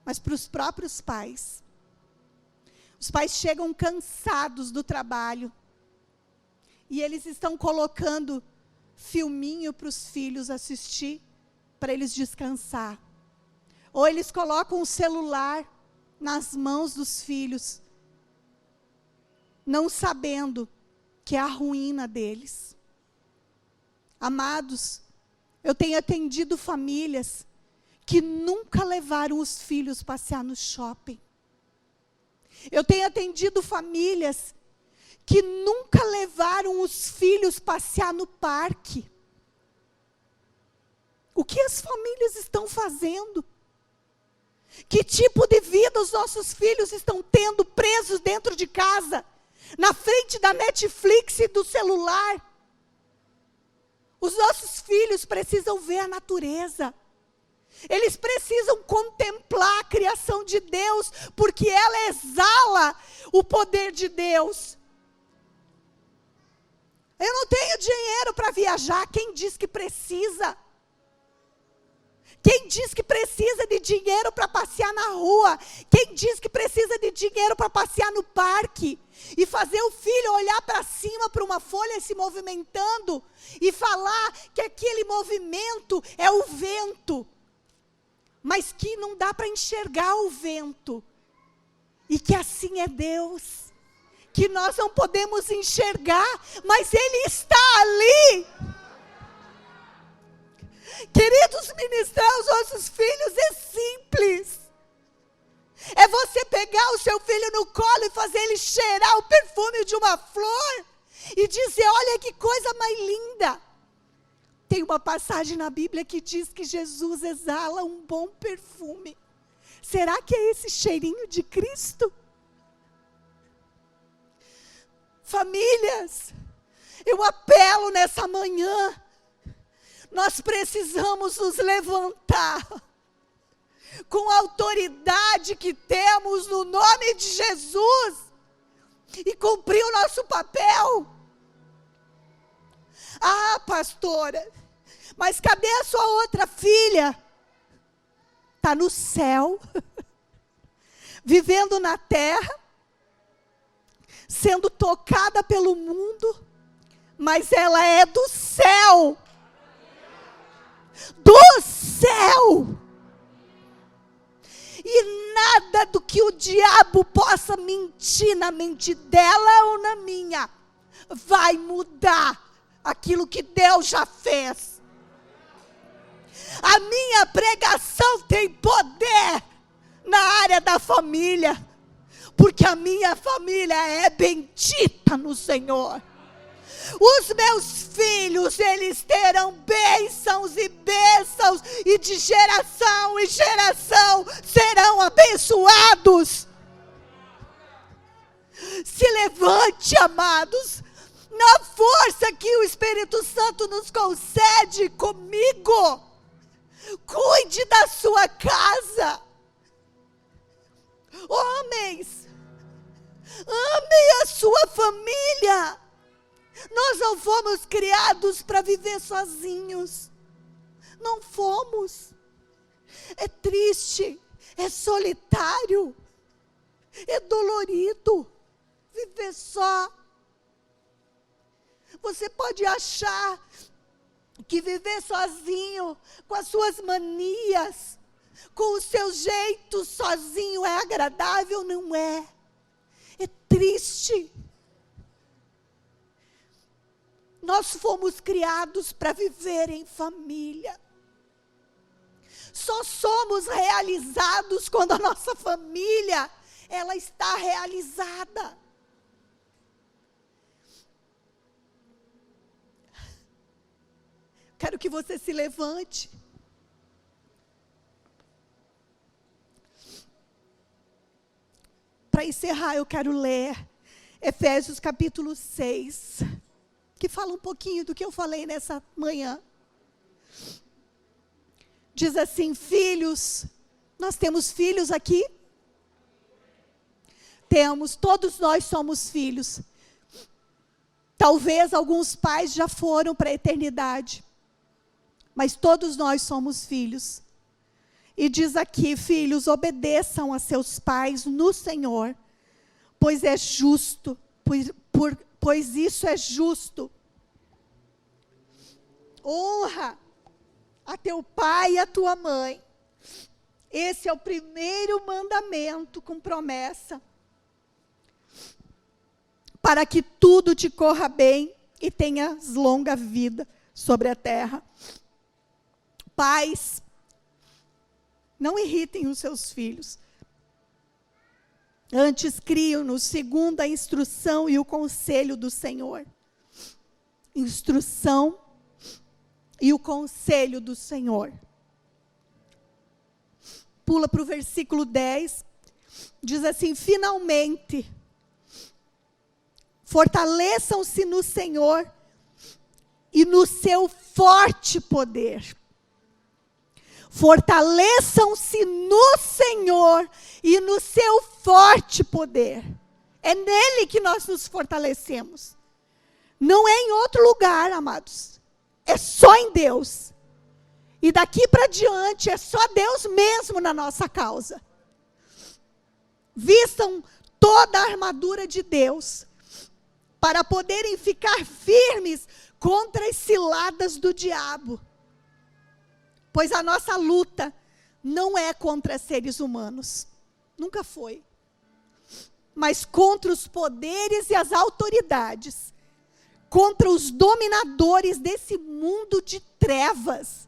mas para os próprios pais. Os pais chegam cansados do trabalho e eles estão colocando filminho para os filhos assistir, para eles descansar. Ou eles colocam o celular nas mãos dos filhos, não sabendo que é a ruína deles. Amados, eu tenho atendido famílias que nunca levaram os filhos passear no shopping. Eu tenho atendido famílias que nunca levaram os filhos passear no parque. O que as famílias estão fazendo? Que tipo de vida os nossos filhos estão tendo presos dentro de casa? Na frente da Netflix e do celular? Os nossos filhos precisam ver a natureza. Eles precisam contemplar a criação de Deus, porque ela exala o poder de Deus. Eu não tenho dinheiro para viajar. Quem diz que precisa? Quem diz que precisa de dinheiro para passear na rua? Quem diz que precisa de dinheiro para passear no parque? E fazer o filho olhar para cima para uma folha se movimentando e falar que aquele movimento é o vento. Mas que não dá para enxergar o vento. E que assim é Deus. Que nós não podemos enxergar, mas Ele está ali. Queridos, ministrar os nossos filhos é simples. É você pegar o seu filho no colo e fazer ele cheirar o perfume de uma flor. E dizer, olha que coisa mais linda. Tem uma passagem na Bíblia que diz que Jesus exala um bom perfume. Será que é esse cheirinho de Cristo? Famílias, eu apelo nessa manhã, nós precisamos nos levantar com a autoridade que temos no nome de Jesus e cumprir o nosso papel. Ah, pastora, mas cadê a sua outra filha? Está no céu, vivendo na terra, sendo tocada pelo mundo, mas ela é do céu. Do céu. E nada do que o diabo possa mentir na mente dela ou na minha, vai mudar aquilo que Deus já fez. A minha pregação tem poder na área da família, porque a minha família é bendita no Senhor. Os meus filhos, eles terão bênçãos e bênçãos, e de geração em geração serão abençoados. Se levante, amados, na força que o Espírito Santo nos concede comigo. Cuide da sua casa. Homens, amem a sua família. Nós não fomos criados para viver sozinhos. Não fomos. É triste, é solitário, é dolorido viver só. Você pode achar que viver sozinho, com as suas manias, com o seu jeito sozinho é agradável. Não é. É triste. Nós fomos criados para viver em família. Só somos realizados quando a nossa família, ela está realizada. Quero que você se levante. Para encerrar, eu quero ler Efésios capítulo 6, que fala um pouquinho do que eu falei nessa manhã. Diz assim: filhos, nós temos filhos aqui? Temos, todos nós somos filhos. Talvez alguns pais já foram para a eternidade, mas todos nós somos filhos. E diz aqui: filhos, obedeçam a seus pais no Senhor, pois é justo, pois isso é justo. Honra a teu pai e a tua mãe. Esse é o primeiro mandamento com promessa, para que tudo te corra bem e tenhas longa vida sobre a terra. Pais, não irritem os seus filhos. Antes criam-nos segundo a instrução e o conselho do Senhor. Instrução e o conselho do Senhor. Pula para o versículo 10. Diz assim: finalmente, fortaleçam-se no Senhor e no seu forte poder. Fortaleçam-se no Senhor e no seu forte poder. É nele que nós nos fortalecemos. Não é em outro lugar, amados. É só em Deus. E daqui para diante é só Deus mesmo na nossa causa. Vistam toda a armadura de Deus, para poderem ficar firmes contra as ciladas do diabo. Pois a nossa luta não é contra seres humanos, nunca foi, mas contra os poderes e as autoridades, contra os dominadores desse mundo de trevas.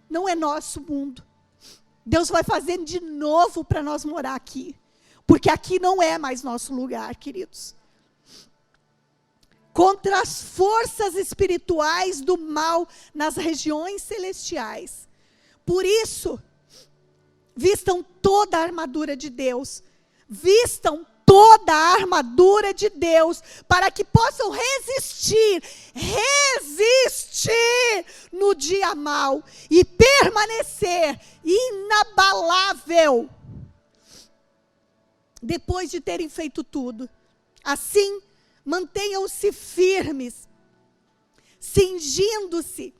Não é nosso mundo. Deus vai fazer de novo para nós morar aqui, porque aqui não é mais nosso lugar, queridos. contra as forças espirituais do mal nas regiões celestiais. Por isso, vistam toda a armadura de Deus. Vistam toda a armadura de Deus, para que possam resistir no dia mau e permanecer inabalável depois de terem feito tudo. Assim, mantenham-se firmes, cingindo-se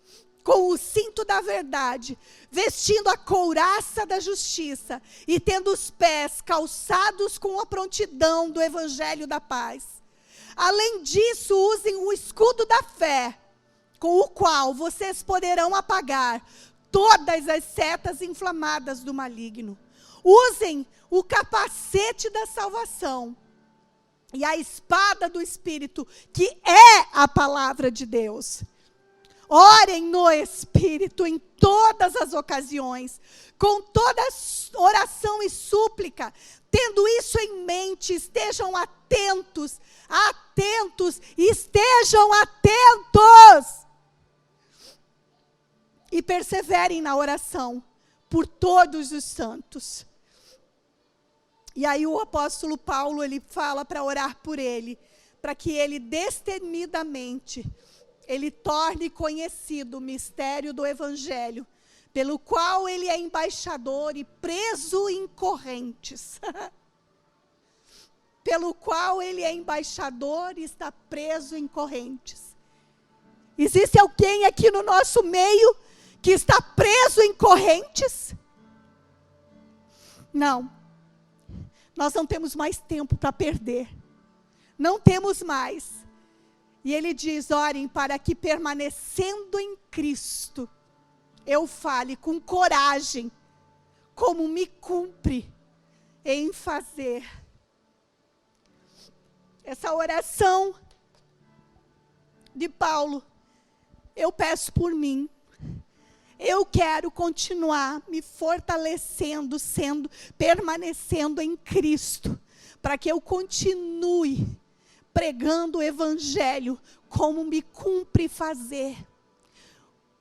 com o cinto da verdade, vestindo a couraça da justiça e tendo os pés calçados com a prontidão do evangelho da paz. Além disso, usem o escudo da fé, com o qual vocês poderão apagar todas as setas inflamadas do maligno. Usem o capacete da salvação e a espada do Espírito, que é a palavra de Deus. Orem no Espírito em todas as ocasiões, com toda oração e súplica. Tendo isso em mente, estejam atentos, estejam atentos. E perseverem na oração por todos os santos. E aí o apóstolo Paulo, ele fala para orar por ele, para que ele destemidamente ele torne conhecido o mistério do Evangelho, pelo qual ele é embaixador e preso em correntes. Pelo qual ele é embaixador e está preso em correntes. Existe alguém aqui no nosso meio que está preso em correntes? Não. Nós não temos mais tempo para perder. Não temos mais. E ele diz, orem para que permanecendo em Cristo, eu fale com coragem, como me cumpre em fazer. Essa oração de Paulo, eu peço por mim. Eu quero continuar me fortalecendo, permanecendo em Cristo, para que eu continue pregando o Evangelho como me cumpre fazer,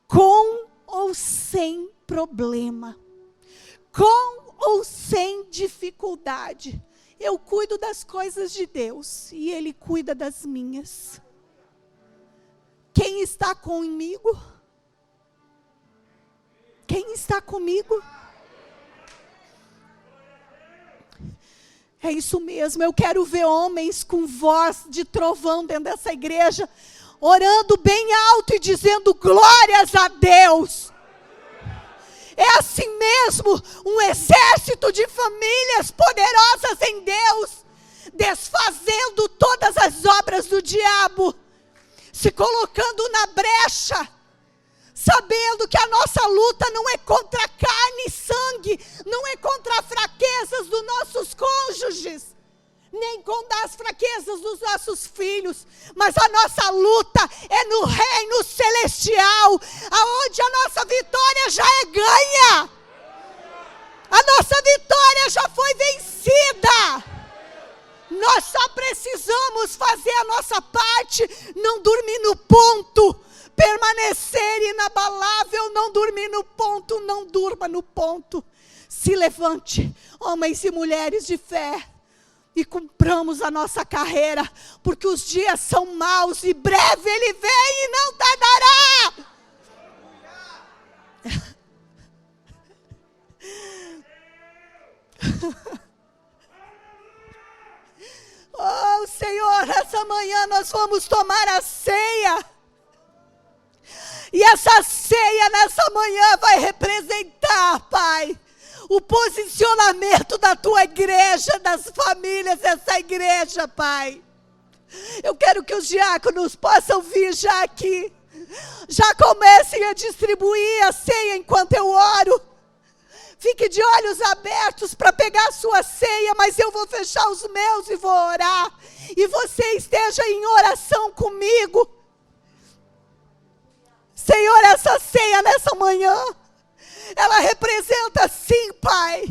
com ou sem problema, com ou sem dificuldade. Eu cuido das coisas de Deus e Ele cuida das minhas. Quem está comigo? Quem está comigo? É isso mesmo, eu quero ver homens com voz de trovão dentro dessa igreja, orando bem alto e dizendo glórias a Deus. É assim mesmo, um exército de famílias poderosas em Deus, desfazendo todas as obras do diabo, se colocando na brecha, sabendo que a nossa luta não é contra carne e sangue, não é contra fraquezas dos nossos cônjuges, nem contra as fraquezas dos nossos filhos, mas a nossa luta é no reino celestial, aonde a nossa vitória já é ganha, a nossa vitória já foi vencida. Nós só precisamos fazer a nossa parte, não dormir no ponto, permanecer inabalável, não dormir no ponto, não durma no ponto. Se levante, homens e mulheres de fé, e cumpramos a nossa carreira, porque os dias são maus e breve Ele vem e não tardará. Oh Senhor, essa manhã nós vamos tomar a ceia. E essa ceia nessa manhã vai representar, Pai, o posicionamento da Tua igreja, das famílias dessa igreja, Pai. Eu quero que os diáconos possam vir já aqui. Já comecem a distribuir a ceia enquanto eu oro. Fique de olhos abertos para pegar a sua ceia, mas eu vou fechar os meus e vou orar. E você esteja em oração comigo. Senhor, essa ceia nessa manhã, ela representa sim, Pai,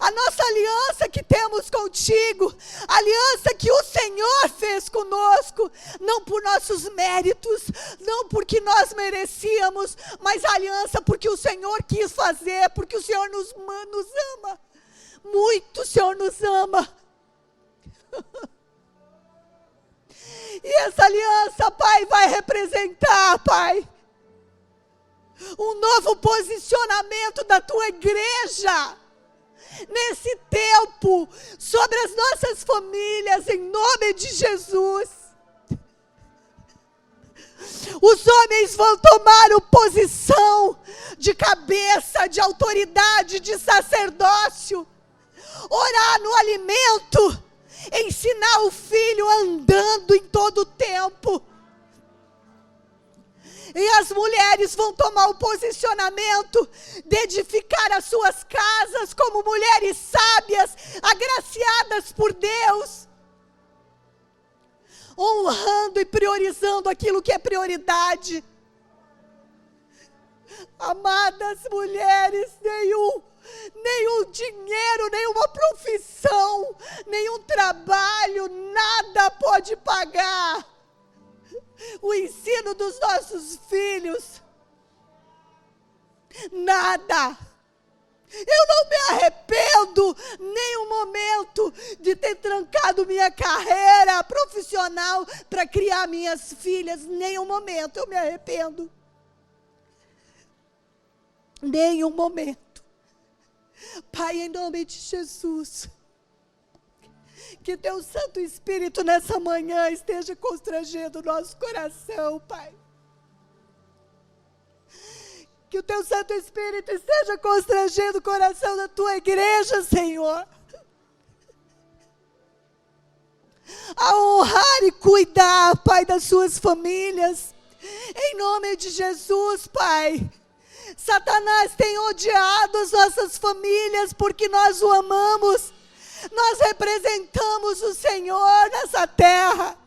a nossa aliança que temos contigo, a aliança que o Senhor fez conosco, não por nossos méritos, não porque nós merecíamos, mas a aliança porque o Senhor quis fazer, porque o Senhor nos ama, muito o Senhor nos ama. E essa aliança, Pai, vai representar, Pai, um novo posicionamento da tua igreja, nesse tempo, sobre as nossas famílias, em nome de Jesus. Os homens vão tomar posição de cabeça, de autoridade, de sacerdócio, orar no alimento, ensinar o filho andando em todo o tempo. E as mulheres vão tomar o posicionamento de edificar as suas casas como mulheres sábias, agraciadas por Deus, honrando e priorizando aquilo que é prioridade. Amadas mulheres, nenhum dinheiro, nenhuma profissão, nenhum trabalho, nada pode pagar o ensino dos nossos filhos. Nada. Eu não me arrependo nenhum momento de ter trancado minha carreira profissional para criar minhas filhas. Nenhum momento eu me arrependo. Nenhum momento. Pai, em nome de Jesus, que teu Santo Espírito nessa manhã esteja constrangendo o nosso coração, Pai. Que o teu Santo Espírito esteja constrangendo o coração da tua igreja, Senhor, a honrar e cuidar, Pai, das suas famílias, em nome de Jesus, Pai. Satanás tem odiado as nossas famílias porque nós o amamos. Nós representamos o Senhor nessa terra.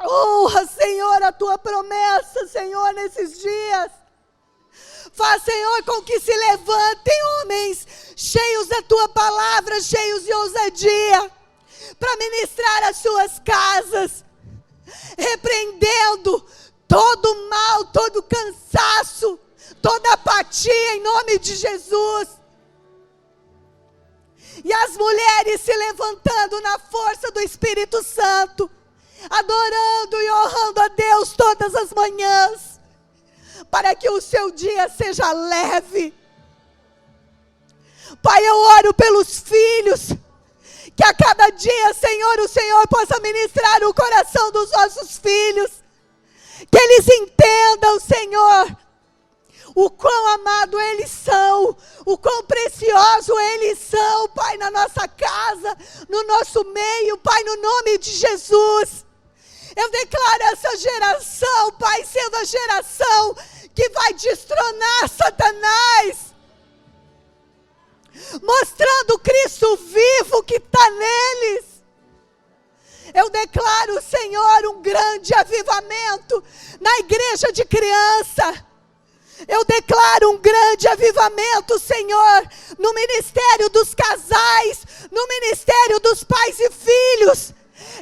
Honra, Senhor, a tua promessa, Senhor, nesses dias. Faz, Senhor, com que se levantem homens cheios da tua palavra, cheios de ousadia, para ministrar as suas casas, repreendendo todo o mal, todo o cansaço, toda apatia, em nome de Jesus. E as mulheres se levantando na força do Espírito Santo, adorando e honrando a Deus todas as manhãs, para que o seu dia seja leve. Pai, eu oro pelos filhos, que a cada dia, Senhor, o Senhor possa ministrar o coração dos nossos filhos, que eles entendam, Senhor, o quão amado eles são, o quão precioso eles são, Pai, na nossa casa, no nosso meio, Pai, no nome de Jesus. Eu declaro essa geração, Pai, sendo a geração que vai destronar Satanás, mostrando o Cristo vivo que está neles. Eu declaro, Senhor, um grande avivamento na igreja de criança. Eu declaro um grande avivamento, Senhor, no ministério dos casais, no ministério dos pais e filhos.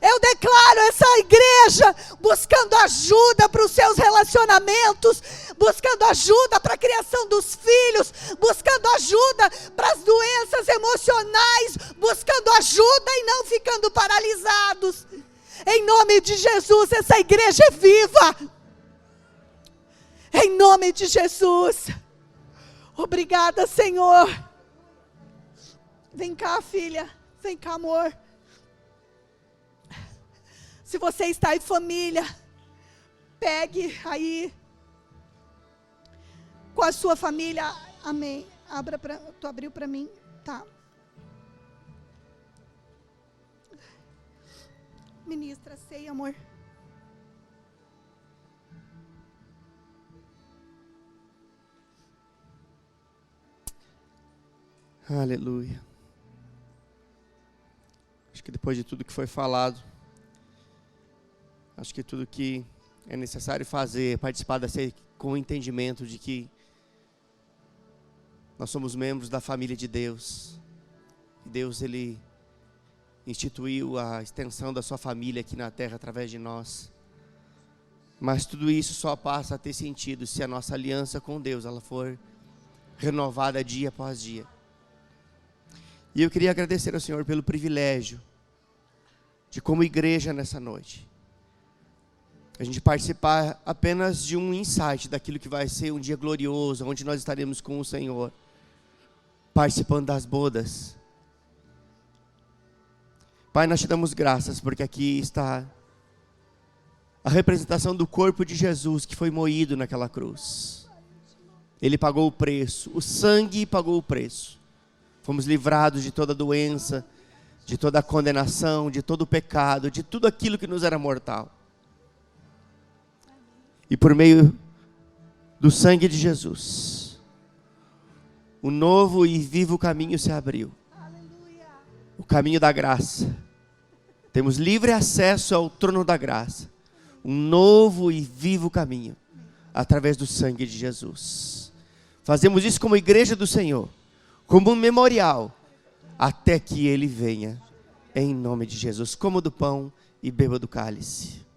Eu declaro essa igreja buscando ajuda para os seus relacionamentos, buscando ajuda para a criação dos filhos, buscando ajuda para as doenças emocionais, buscando ajuda e não ficando paralisados. Em nome de Jesus, essa igreja é viva. Em nome de Jesus. Obrigada, Senhor. Vem cá, filha. Vem cá, amor. Se você está em família, pegue aí com a sua família. Amém. Tu abriu para mim? Tá. Ministra, sei, amor. Aleluia. Acho que depois de tudo que foi falado, acho que tudo que é necessário fazer, participar da ceia com o entendimento de que Nós somos membros da família de Deus. Deus, Ele instituiu a extensão da sua família aqui na terra através de nós. Mas tudo isso só passa a ter sentido se a nossa aliança com Deus ela for renovada dia após dia. E eu queria agradecer ao Senhor pelo privilégio de, como igreja nessa noite, a gente participar apenas de um insight daquilo que vai ser um dia glorioso, onde nós estaremos com o Senhor, participando das bodas. Pai, nós te damos graças porque aqui está a representação do corpo de Jesus que foi moído naquela cruz. Ele pagou o preço, o sangue pagou o preço. Fomos livrados de toda doença, de toda condenação, de todo pecado, de tudo aquilo que nos era mortal. E por meio do sangue de Jesus, o novo e vivo caminho se abriu. O caminho da graça. Temos livre acesso ao trono da graça. Um novo e vivo caminho, através do sangue de Jesus. Fazemos isso como igreja do Senhor, como um memorial, até que Ele venha, em nome de Jesus. Coma do pão e beba do cálice.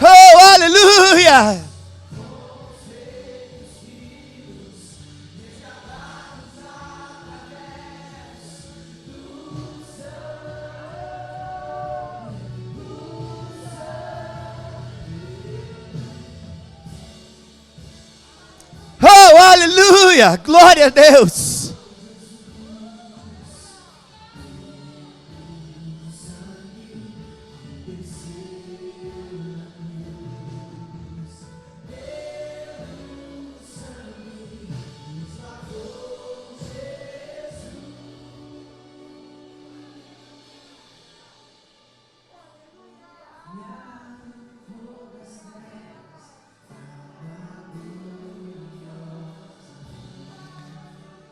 Oh, aleluia! Oh, aleluia! Glória a Deus!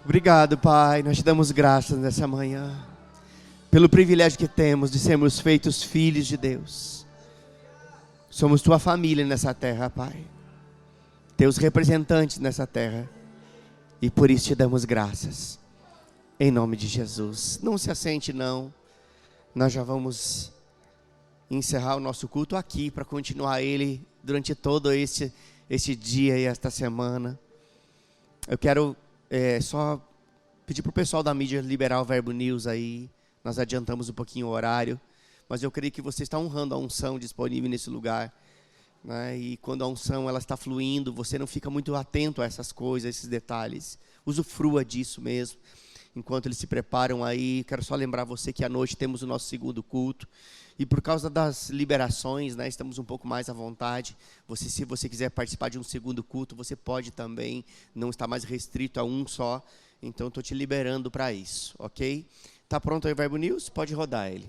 Obrigado, Pai, nós te damos graças nessa manhã, pelo privilégio que temos de sermos feitos filhos de Deus. Somos tua família nessa terra, Pai, teus representantes nessa terra, e por isso te damos graças, em nome de Jesus. Não se assente não, nós já vamos encerrar o nosso culto aqui, para continuar ele durante todo esse dia e esta semana. Eu quero só pedir para o pessoal da mídia liberar o Verbo News aí. Nós adiantamos um pouquinho o horário, mas eu creio que você está honrando a unção disponível nesse lugar, né? E quando a unção ela está fluindo, você não fica muito atento a essas coisas, a esses detalhes. Usufrua disso mesmo. Enquanto eles se preparam aí, quero só lembrar você que à noite temos o nosso segundo culto. E por causa das liberações, né, estamos um pouco mais à vontade. Se você quiser participar de um segundo culto, você pode também. Não está mais restrito a um só. Então, estou te liberando para isso, ok? Tá pronto aí o Verbo News? Pode rodar ele.